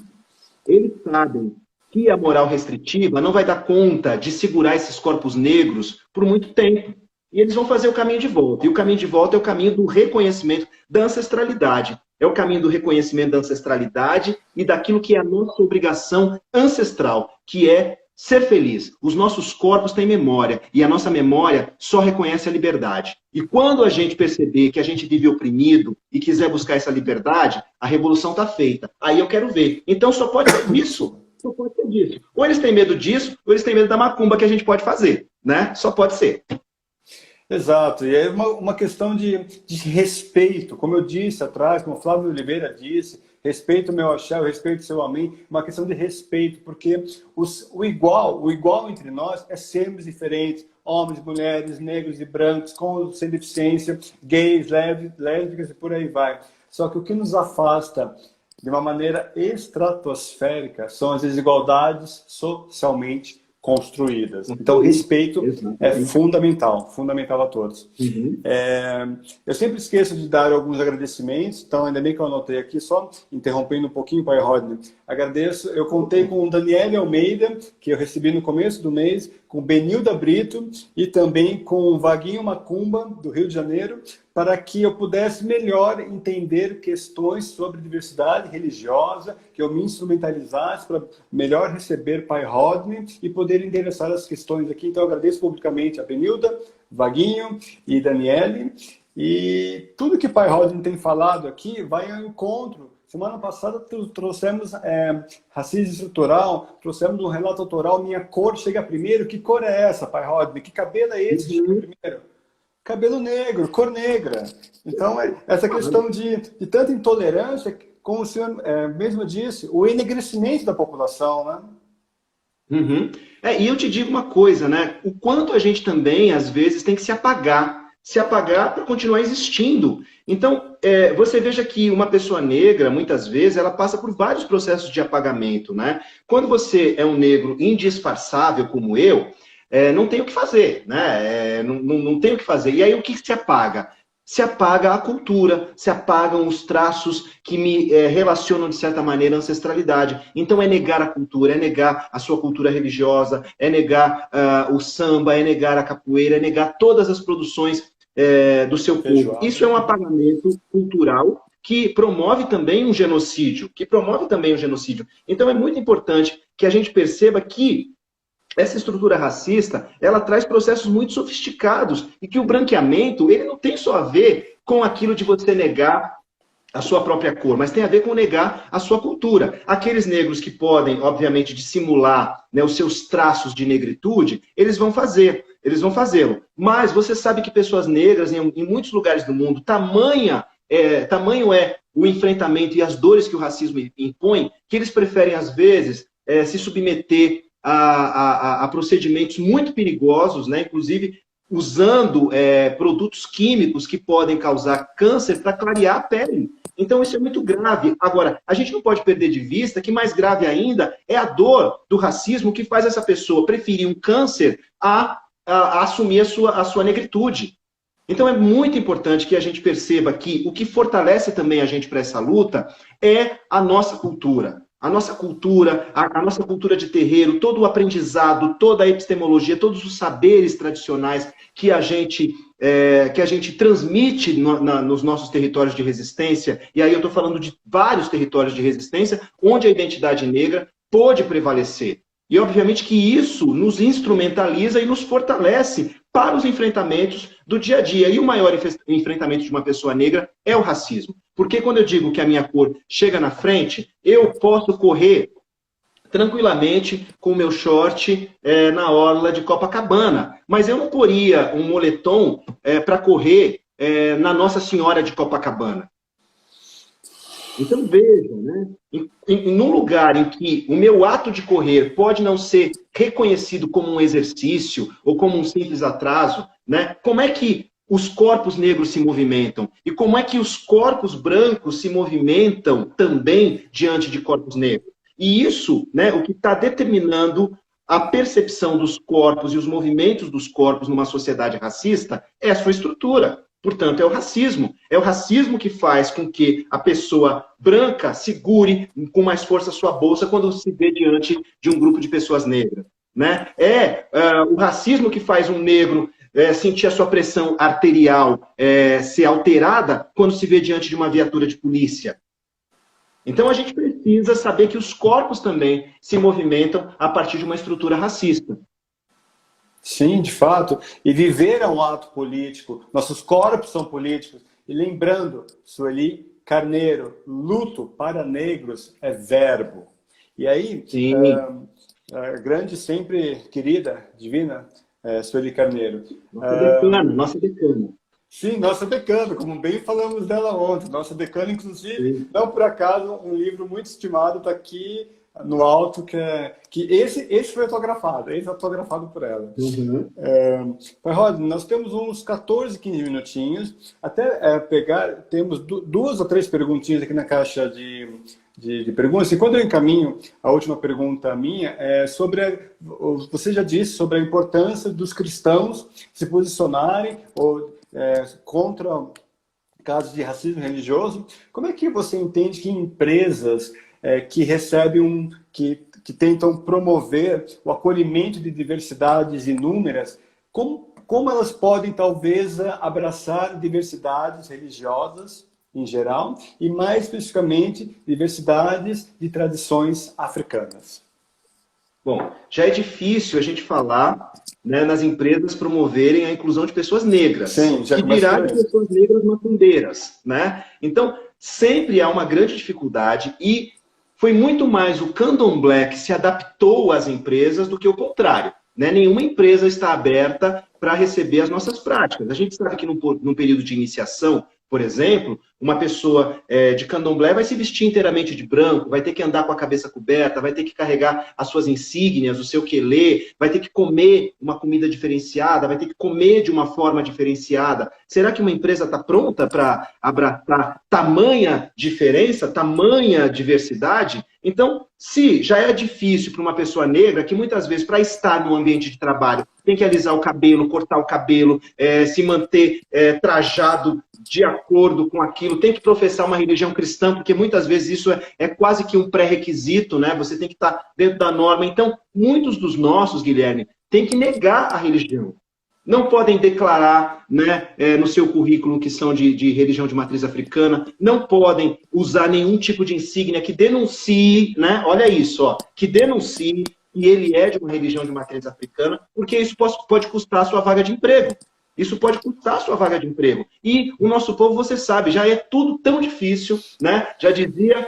Speaker 2: que a moral restritiva não vai dar conta de segurar esses corpos negros por muito tempo. E eles vão fazer o caminho de volta. E o caminho de volta é o caminho do reconhecimento da ancestralidade. É o caminho do reconhecimento da ancestralidade e daquilo que é a nossa obrigação ancestral, que é ser feliz. Os nossos corpos têm memória, e a nossa memória só reconhece a liberdade. E quando a gente perceber que a gente vive oprimido e quiser buscar essa liberdade, a revolução está feita. Aí eu quero ver. Então só pode ser disso. Só pode ser disso. Ou eles têm medo disso, ou eles têm medo da macumba que a gente pode fazer. Né? Só pode ser.
Speaker 1: Exato, e é uma questão de respeito, como eu disse atrás, como o Flávio Oliveira disse, respeito o meu axé, eu respeito o seu amém, uma questão de respeito, porque o igual entre nós é sermos diferentes, homens, mulheres, negros e brancos, com sem deficiência, gays, lésbicas e por aí vai. Só que o que nos afasta de uma maneira estratosférica são as desigualdades socialmente construídas. Então, respeito é fundamental, fundamental a todos.
Speaker 2: Uhum.
Speaker 1: Eu sempre esqueço de dar alguns agradecimentos, então ainda bem que eu anotei aqui, só interrompendo um pouquinho, pai Rodney. Agradeço, eu contei com o Daniel Almeida, que eu recebi no começo do mês, com o Benilda Brito e também com o Vaguinho Macumba, do Rio de Janeiro, para que eu pudesse melhor entender questões sobre diversidade religiosa, que eu me instrumentalizasse para melhor receber pai Rodney e poder endereçar as questões aqui. Então, eu agradeço publicamente a Benilda, Vaguinho e Daniele. E tudo que pai Rodney tem falado aqui vai ao encontro. Semana passada trouxemos racismo estrutural, trouxemos um relato autoral, minha cor chega primeiro. Que cor é essa, pai Rodney? Que cabelo é esse que chega primeiro? Cabelo negro, cor negra. Então, essa questão de tanta intolerância, como o senhor mesmo disse, o enegrecimento da população, né?
Speaker 2: Uhum. E eu te digo uma coisa, né? O quanto a gente também, às vezes, tem que se apagar para continuar existindo. Então, você veja que uma pessoa negra, muitas vezes, ela passa por vários processos de apagamento, né? Quando você é um negro indisfarçável como eu, não tem o que fazer, né? Não tem o que fazer. E aí o que se apaga? Se apaga a cultura, se apagam os traços que me relacionam, de certa maneira, à ancestralidade. Então é negar a cultura, é negar a sua cultura religiosa, é negar o samba, é negar a capoeira, é negar todas as produções do seu povo. Isso é um apagamento cultural que promove também um genocídio, Então é muito importante que a gente perceba que essa estrutura racista, ela traz processos muito sofisticados e que o branqueamento, ele não tem só a ver com aquilo de você negar a sua própria cor, mas tem a ver com negar a sua cultura. Aqueles negros que podem, obviamente, dissimular, né, os seus traços de negritude, eles vão fazê-lo. Mas você sabe que pessoas negras, em muitos lugares do mundo, tamanho é o enfrentamento e as dores que o racismo impõe, que eles preferem, às vezes, se submeter a procedimentos muito perigosos, né? Inclusive usando produtos químicos que podem causar câncer para clarear a pele. Então isso é muito grave. Agora, a gente não pode perder de vista que mais grave ainda é a dor do racismo que faz essa pessoa preferir um câncer a assumir a sua negritude. Então é muito importante que a gente perceba que o que fortalece também a gente para essa luta é a nossa cultura. A nossa cultura de terreiro, todo o aprendizado, toda a epistemologia, todos os saberes tradicionais que a gente transmite nos nossos territórios de resistência, e aí eu estou falando de vários territórios de resistência, onde a identidade negra pôde prevalecer. E, obviamente, que isso nos instrumentaliza e nos fortalece para os enfrentamentos do dia a dia. E o maior enfrentamento de uma pessoa negra é o racismo. Porque quando eu digo que a minha cor chega na frente, eu posso correr tranquilamente com o meu short na orla de Copacabana. Mas eu não poria um moletom para correr na Nossa Senhora de Copacabana. Então veja, né? Num lugar em que o meu ato de correr pode não ser reconhecido como um exercício ou como um simples atraso, né? Como é que os corpos negros se movimentam? E como é que os corpos brancos se movimentam também diante de corpos negros? E isso, né, o que está determinando a percepção dos corpos e os movimentos dos corpos numa sociedade racista é a sua estrutura. Portanto, é o racismo. É o racismo que faz com que a pessoa branca segure com mais força a sua bolsa quando se vê diante de um grupo de pessoas negras, né? O racismo que faz um negro sentir a sua pressão arterial ser alterada quando se vê diante de uma viatura de polícia. Então, a gente precisa saber que os corpos também se movimentam a partir de uma estrutura racista.
Speaker 1: Sim, de fato. E viver é um ato político. Nossos corpos são políticos. E lembrando, Sueli Carneiro, luto para negros é verbo. E aí, a grande, sempre querida, divina, Sueli Carneiro.
Speaker 2: Nossa decana.
Speaker 1: Sim, nossa decana, como bem falamos dela ontem. Nossa decana, inclusive, sim. Não por acaso, um livro muito estimado está aqui no alto, que esse foi autografado, esse é autografado por ela.
Speaker 2: Uhum.
Speaker 1: Mas, Rodney, nós temos uns 14, 15 minutinhos, até temos 2 ou 3 perguntinhas aqui na caixa de de perguntas. E quando eu encaminho a última pergunta minha, é sobre, você já disse sobre a importância dos cristãos se posicionarem contra casos de racismo religioso. Como é que você entende que empresas que recebem que tentam promover o acolhimento de diversidades inúmeras, como elas podem, talvez, abraçar diversidades religiosas, em geral, e, mais especificamente, diversidades de tradições africanas?
Speaker 2: Bom, já é difícil a gente falar, né, nas empresas promoverem a inclusão de pessoas negras.
Speaker 1: Sim, já
Speaker 2: que dirá de pessoas negras macumberas, né? Então, sempre há uma grande dificuldade e foi muito mais o candomblé que se adaptou às empresas do que o contrário. Né? Nenhuma empresa está aberta para receber as nossas práticas. A gente sabe que num período de iniciação, por exemplo, uma pessoa de candomblé vai se vestir inteiramente de branco, vai ter que andar com a cabeça coberta, vai ter que carregar as suas insígnias, o seu quelé, vai ter que comer uma comida diferenciada, vai ter que comer de uma forma diferenciada. Será que uma empresa está pronta para abraçar tamanha diferença, tamanha diversidade? Então, se já é difícil para uma pessoa negra, que muitas vezes, para estar no ambiente de trabalho, tem que alisar o cabelo, cortar o cabelo, se manter trajado de acordo com aquilo, tem que professar uma religião cristã, porque muitas vezes isso é quase que um pré-requisito, né? Você tem que estar dentro da norma. Então, muitos dos nossos, Guilherme, têm que negar a religião. Não podem declarar, né, no seu currículo que são de religião de matriz africana, não podem usar nenhum tipo de insígnia que denuncie, né, olha isso, ó, que denuncie que ele é de uma religião de matriz africana, porque isso pode custar a sua vaga de emprego. Isso pode custar a sua vaga de emprego. E o nosso povo, você sabe, já é tudo tão difícil, né? Já dizia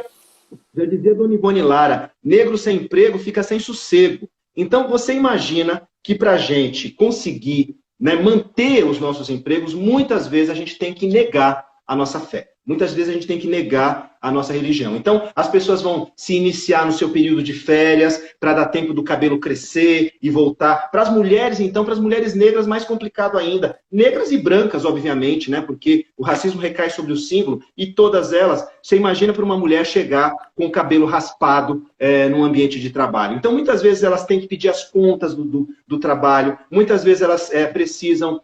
Speaker 2: Dona Ivone Lara, negro sem emprego fica sem sossego. Então, você imagina que para a gente conseguir, né, manter os nossos empregos, muitas vezes a gente tem que negar a nossa fé. Muitas vezes a gente tem que negar a nossa religião. Então, as pessoas vão se iniciar no seu período de férias, para dar tempo do cabelo crescer e voltar. Para as mulheres, então, para as mulheres negras, mais complicado ainda. Negras e brancas, obviamente, né? Porque o racismo recai sobre o símbolo e todas elas, você imagina para uma mulher chegar com o cabelo raspado num ambiente de trabalho. Então, muitas vezes elas têm que pedir as contas do trabalho, muitas vezes elas precisam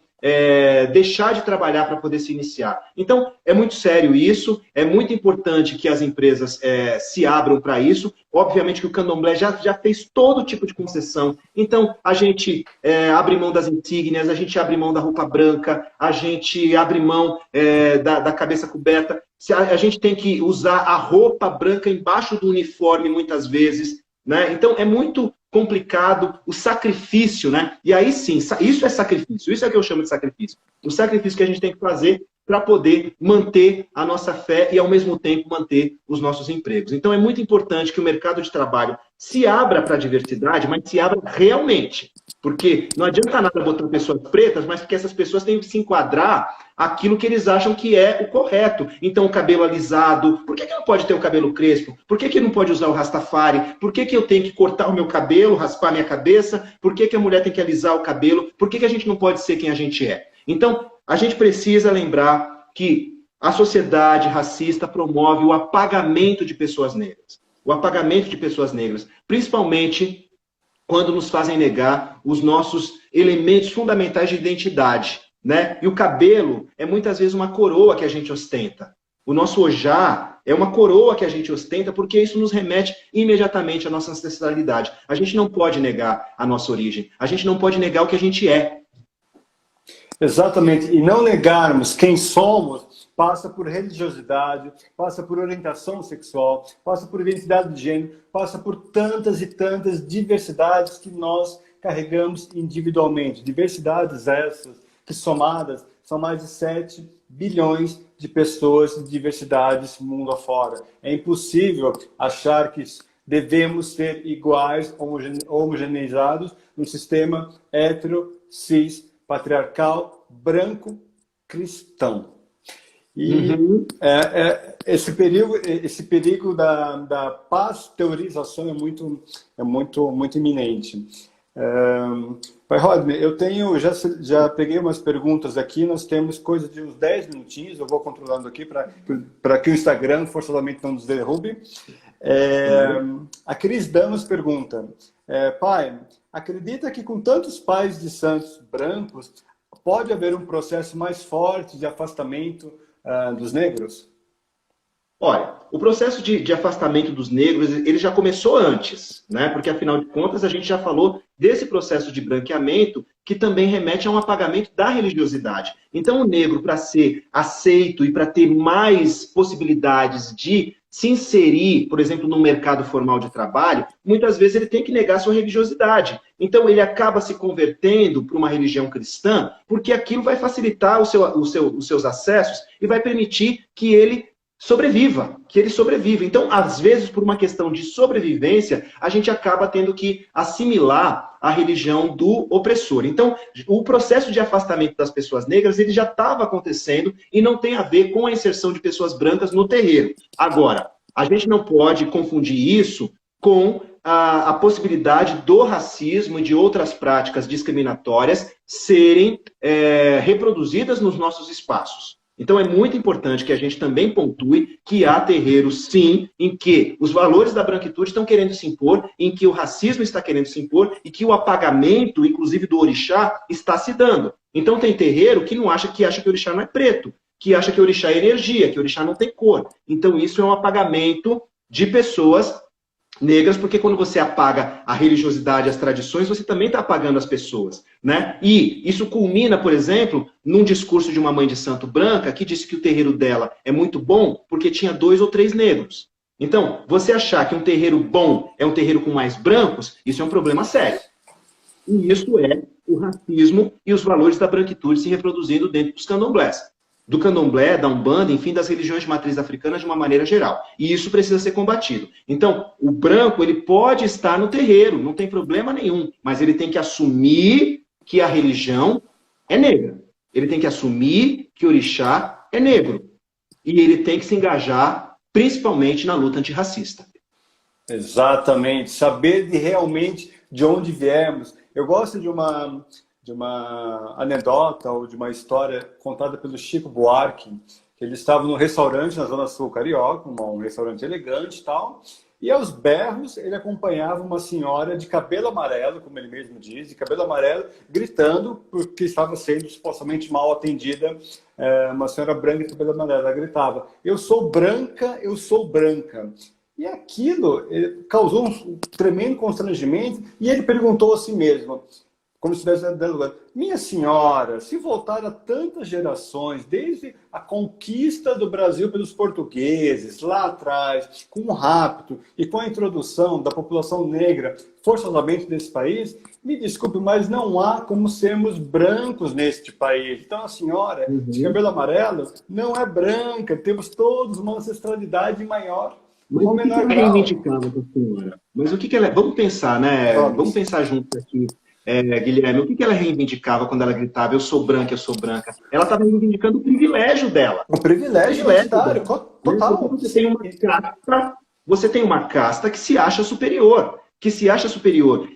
Speaker 2: deixar de trabalhar para poder se iniciar. Então, é muito sério isso, é muito importante que as empresas se abram para isso. Obviamente que o candomblé já fez todo tipo de concessão. Então, a gente abre mão das insígnias, a gente abre mão da roupa branca, a gente abre mão da cabeça coberta. A gente tem que usar a roupa branca embaixo do uniforme, muitas vezes. Né? Então, é muito complicado o sacrifício, né? E aí sim, isso é sacrifício, isso é o que eu chamo de sacrifício. O sacrifício que a gente tem que fazer para poder manter a nossa fé e, ao mesmo tempo, manter os nossos empregos. Então, é muito importante que o mercado de trabalho se abra para a diversidade, mas se abra realmente. Porque não adianta nada botar pessoas pretas, mas porque essas pessoas têm que se enquadrar aquilo que eles acham que é o correto. Então, o cabelo alisado, por que não pode ter o cabelo crespo? Por que não pode usar o Rastafari? Por que eu tenho que cortar o meu cabelo, raspar minha cabeça? Por que a mulher tem que alisar o cabelo? Por que a gente não pode ser quem a gente é? Então, a gente precisa lembrar que a sociedade racista promove o apagamento de pessoas negras. O apagamento de pessoas negras, principalmente quando nos fazem negar os nossos elementos fundamentais de identidade. Né? E o cabelo é muitas vezes uma coroa que a gente ostenta. O nosso ojá é uma coroa que a gente ostenta porque isso nos remete imediatamente à nossa ancestralidade. A gente não pode negar a nossa origem. A gente não pode negar o que a gente é.
Speaker 1: Exatamente. E não negarmos quem somos passa por religiosidade, passa por orientação sexual, passa por identidade de gênero, passa por tantas e tantas diversidades que nós carregamos individualmente. Diversidades essas que somadas são mais de 7 bilhões de pessoas de diversidades mundo afora. É impossível achar que devemos ser iguais, homogeneizados, num sistema hétero, cis, patriarcal, branco, cristão. E esse perigo da pasteurização é muito iminente. Pai Rodney, eu já peguei umas perguntas aqui, nós temos coisa de uns 10 minutinhos, eu vou controlando aqui para que o Instagram forçosamente não nos derrube. A Cris Damas pergunta, pai, acredita que com tantos pais de santos brancos, pode haver um processo mais forte de afastamento dos negros?
Speaker 2: Olha, o processo de afastamento dos negros, ele já começou antes, né? Porque, afinal de contas, a gente já falou desse processo de branqueamento que também remete a um apagamento da religiosidade. Então, o negro, para ser aceito e para ter mais possibilidades de se inserir, por exemplo, no mercado formal de trabalho, muitas vezes ele tem que negar sua religiosidade. Então, ele acaba se convertendo para uma religião cristã, porque aquilo vai facilitar os seus acessos e vai permitir que ele sobreviva. Então, às vezes, por uma questão de sobrevivência, a gente acaba tendo que assimilar a religião do opressor. Então, o processo de afastamento das pessoas negras, ele já estava acontecendo e não tem a ver com a inserção de pessoas brancas no terreiro. Agora, a gente não pode confundir isso com a possibilidade do racismo e de outras práticas discriminatórias serem reproduzidas nos nossos espaços. Então é muito importante que a gente também pontue que há terreiros, sim, em que os valores da branquitude estão querendo se impor, em que o racismo está querendo se impor e que o apagamento, inclusive do orixá, está se dando. Então tem terreiro que acha que o orixá não é preto, que acha que o orixá é energia, que o orixá não tem cor. Então isso é um apagamento de pessoas negras, porque quando você apaga a religiosidade, as tradições, você também está apagando as pessoas, né? E isso culmina, por exemplo, num discurso de uma mãe de santo branca que disse que o terreiro dela é muito bom porque tinha 2 ou 3 negros. Então, você achar que um terreiro bom é um terreiro com mais brancos, isso é um problema sério. E isso é o racismo e os valores da branquitude se reproduzindo dentro dos candomblés. Do candomblé, da umbanda, enfim, das religiões de matriz africana de uma maneira geral. E isso precisa ser combatido. Então, o branco, ele pode estar no terreiro, não tem problema nenhum, mas ele tem que assumir que a religião é negra. Ele tem que assumir que o orixá é negro. E ele tem que se engajar, principalmente na luta antirracista.
Speaker 1: Exatamente. Saber realmente de onde viemos. Eu gosto de uma anedota ou de uma história contada pelo Chico Buarque, que ele estava num restaurante na Zona Sul Carioca, um restaurante elegante e tal, e aos berros ele acompanhava uma senhora de cabelo amarelo, como ele mesmo diz, de cabelo amarelo, gritando porque estava sendo supostamente mal atendida, uma senhora branca de cabelo amarelo. Ela gritava, eu sou branca, eu sou branca. E aquilo causou um tremendo constrangimento, e ele perguntou a si mesmo, como se estivesse dando lugar. Minha senhora, se voltar a tantas gerações, desde a conquista do Brasil pelos portugueses, lá atrás, com o rapto e com a introdução da população negra forçosamente nesse país, me desculpe, mas não há como sermos brancos neste país. Então a senhora de cabelo amarelo não é branca, temos todos uma ancestralidade maior.
Speaker 2: Mas o que ela reivindicava com a senhora? Mas o que ela... Vamos pensar, né? Vamos pensar juntos aqui. Guilherme, o que ela reivindicava quando ela gritava, eu sou branca, eu sou branca? Ela estava reivindicando o privilégio dela.
Speaker 1: O privilégio identitário, total.
Speaker 2: Você tem uma casta que se acha superior.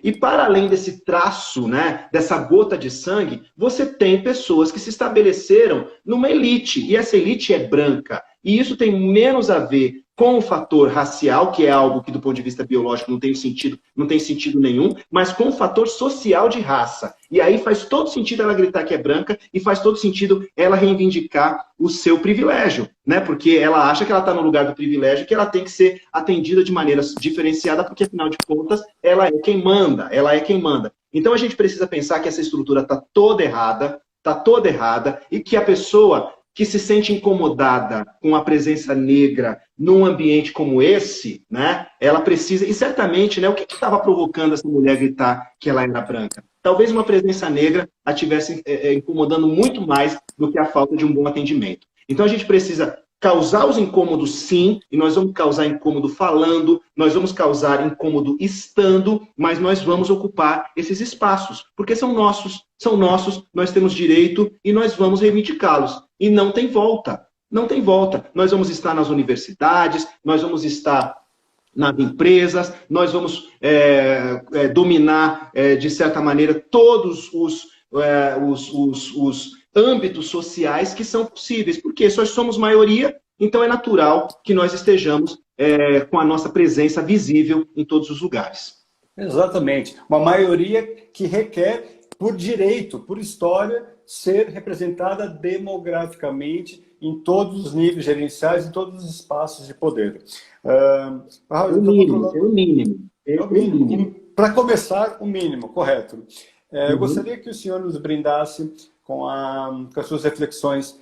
Speaker 2: E para além desse traço, né, dessa gota de sangue, você tem pessoas que se estabeleceram numa elite, e essa elite é branca. E isso tem menos a ver com o fator racial, que é algo que do ponto de vista biológico não tem sentido nenhum, mas com o fator social de raça. E aí faz todo sentido ela gritar que é branca e faz todo sentido ela reivindicar o seu privilégio, né? Porque ela acha que ela está no lugar do privilégio e que ela tem que ser atendida de maneira diferenciada, porque afinal de contas ela é quem manda, Então a gente precisa pensar que essa estrutura está toda errada, e que a pessoa que se sente incomodada com a presença negra num ambiente como esse, né, ela precisa... E certamente, né, o que estava provocando essa mulher gritar que ela era branca? Talvez uma presença negra a estivesse incomodando muito mais do que a falta de um bom atendimento. Então a gente precisa causar os incômodos, sim, e nós vamos causar incômodo falando, nós vamos causar incômodo estando, mas nós vamos ocupar esses espaços, porque são nossos, nós temos direito e nós vamos reivindicá-los. E não tem volta, Nós vamos estar nas universidades, nós vamos estar nas empresas, nós vamos dominar, de certa maneira, todos os âmbitos sociais que são possíveis, porque nós somos maioria então é natural que nós estejamos com a nossa presença visível em todos os lugares.
Speaker 1: Exatamente. Uma maioria que requer, por direito, por história, ser representada demograficamente em todos os níveis gerenciais, em todos os espaços de poder.
Speaker 2: É o mínimo, é o mínimo.
Speaker 1: É o mínimo. Para começar, o mínimo, correto. Eu gostaria que o senhor nos brindasse com as suas reflexões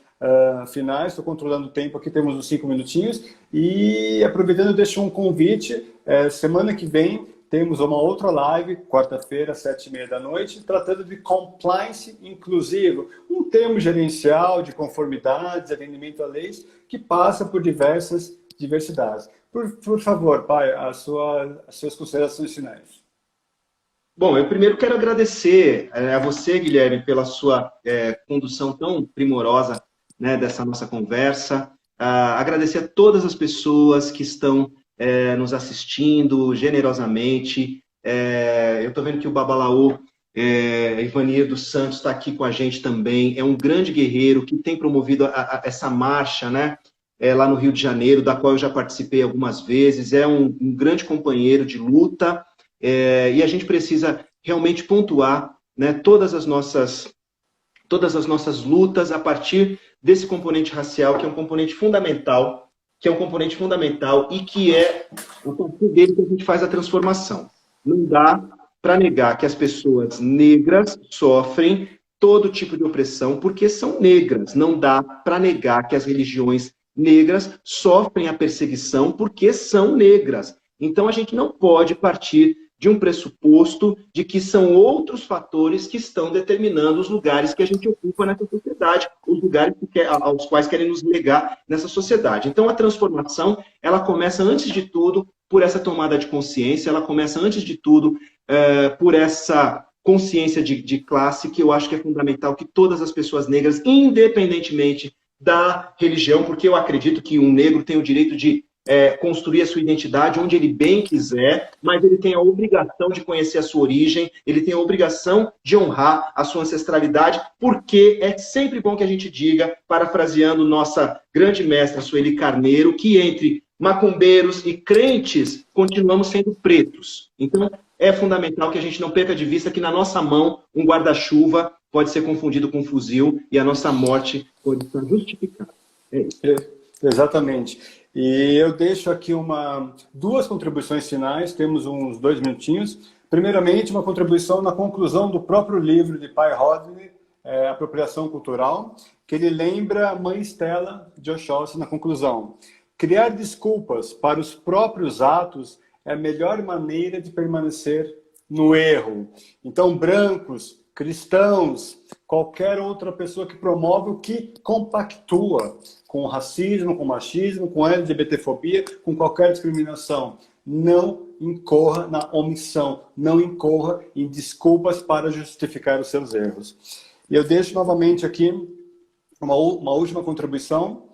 Speaker 1: finais. Estou controlando o tempo aqui, temos uns 5 minutinhos. E, aproveitando, eu deixo um convite. Semana que vem, temos uma outra live, quarta-feira, às 7h30 da noite, tratando de compliance inclusivo, um termo gerencial de conformidades, atendimento a leis, que passa por diversas diversidades. Por favor, pai, as suas considerações finais.
Speaker 2: Bom, eu primeiro quero agradecer a você, Guilherme, pela sua condução tão primorosa, né, dessa nossa conversa. Agradecer a todas as pessoas que estão nos assistindo generosamente. Eu estou vendo que o Babalaô, Ivanir dos Santos, está aqui com a gente também. É um grande guerreiro que tem promovido essa marcha, né, lá no Rio de Janeiro, da qual eu já participei algumas vezes. É um grande companheiro de luta. E a gente precisa realmente pontuar, né, todas as nossas lutas a partir desse componente racial, que é um componente fundamental, e que é a partir dele que a gente faz a transformação. Não dá para negar que as pessoas negras sofrem todo tipo de opressão porque são negras. Não dá para negar que as religiões negras sofrem a perseguição porque são negras. Então a gente não pode partir de um pressuposto de que são outros fatores que estão determinando os lugares que a gente ocupa nessa sociedade, os lugares aos quais querem nos legar nessa sociedade. Então, a transformação, ela começa, antes de tudo, por essa tomada de consciência, ela começa, antes de tudo, por essa consciência de classe, que eu acho que é fundamental que todas as pessoas negras, independentemente da religião, porque eu acredito que um negro tem o direito de construir a sua identidade onde ele bem quiser, mas ele tem a obrigação de conhecer a sua origem, ele tem a obrigação de honrar a sua ancestralidade, porque é sempre bom que a gente diga, parafraseando nossa grande mestra Sueli Carneiro, que entre macumbeiros e crentes continuamos sendo pretos. Então, é fundamental que a gente não perca de vista que na nossa mão um guarda-chuva pode ser confundido com um fuzil e a nossa morte pode estar justificada. É isso.
Speaker 1: Exatamente. E eu deixo aqui duas contribuições finais, temos uns 2 minutinhos. Primeiramente, uma contribuição na conclusão do próprio livro de Pai Rodney, Apropriação Cultural, que ele lembra a mãe Stella de Oxóssi na conclusão. Criar desculpas para os próprios atos é a melhor maneira de permanecer no erro. Então, brancos, cristãos, qualquer outra pessoa que promove o que compactua com o racismo, com o machismo, com a LGBTfobia, com qualquer discriminação. Não incorra na omissão, não incorra em desculpas para justificar os seus erros. E eu deixo novamente aqui uma última contribuição.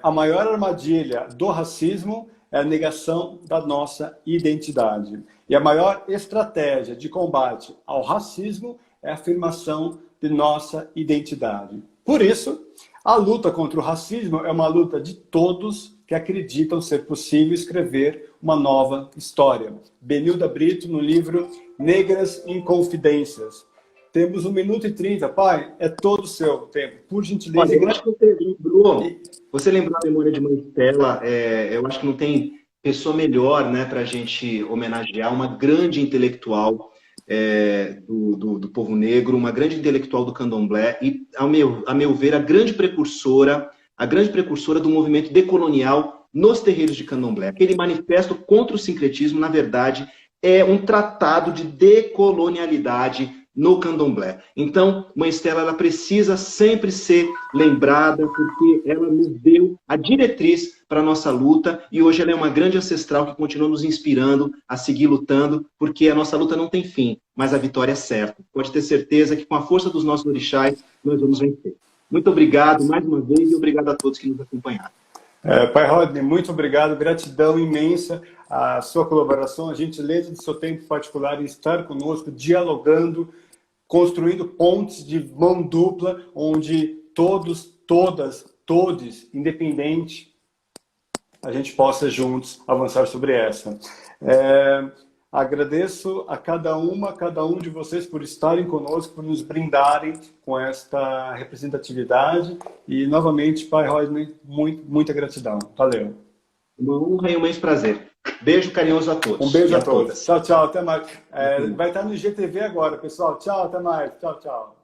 Speaker 1: A maior armadilha do racismo é a negação da nossa identidade. E a maior estratégia de combate ao racismo é a afirmação de nossa identidade. Por isso, a luta contra o racismo é uma luta de todos que acreditam ser possível escrever uma nova história. Benilda Brito, no livro Negras em Confidências. Temos 1 minuto e 30. Pai, é todo o seu tempo. Por gentileza.
Speaker 2: Olha, eu acho que você lembrou a memória de Mãe Stella, eu acho que não tem pessoa melhor, né, para a gente homenagear uma grande intelectual do povo negro, uma grande intelectual do candomblé e, a meu ver, a grande precursora do movimento decolonial nos terreiros de candomblé. Aquele manifesto contra o sincretismo, na verdade, é um tratado de decolonialidade no candomblé. Então, Mãe Stella, ela precisa sempre ser lembrada, porque ela nos deu a diretriz para a nossa luta, e hoje ela é uma grande ancestral que continua nos inspirando a seguir lutando, porque a nossa luta não tem fim, mas a vitória é certa. Pode ter certeza que com a força dos nossos orixás, nós vamos vencer. Muito obrigado mais uma vez, e obrigado a todos que nos acompanharam.
Speaker 1: Pai Rodney, muito obrigado, gratidão imensa a sua colaboração, a gentileza do seu tempo particular em estar conosco, dialogando, construindo pontes de mão dupla, onde todos, todas todos, independente, a gente possa juntos avançar sobre essa. Agradeço a cada um de vocês por estarem conosco, por nos brindarem com esta representatividade. E, novamente, Pai Rodney, muita gratidão. Valeu.
Speaker 2: Uma honra e um imenso prazer. Beijo carinhoso a todos.
Speaker 1: Um beijo a
Speaker 2: todas.
Speaker 1: todos. Tchau, tchau. Até mais. Vai estar no IGTV agora, pessoal. Tchau, até mais. Tchau, tchau.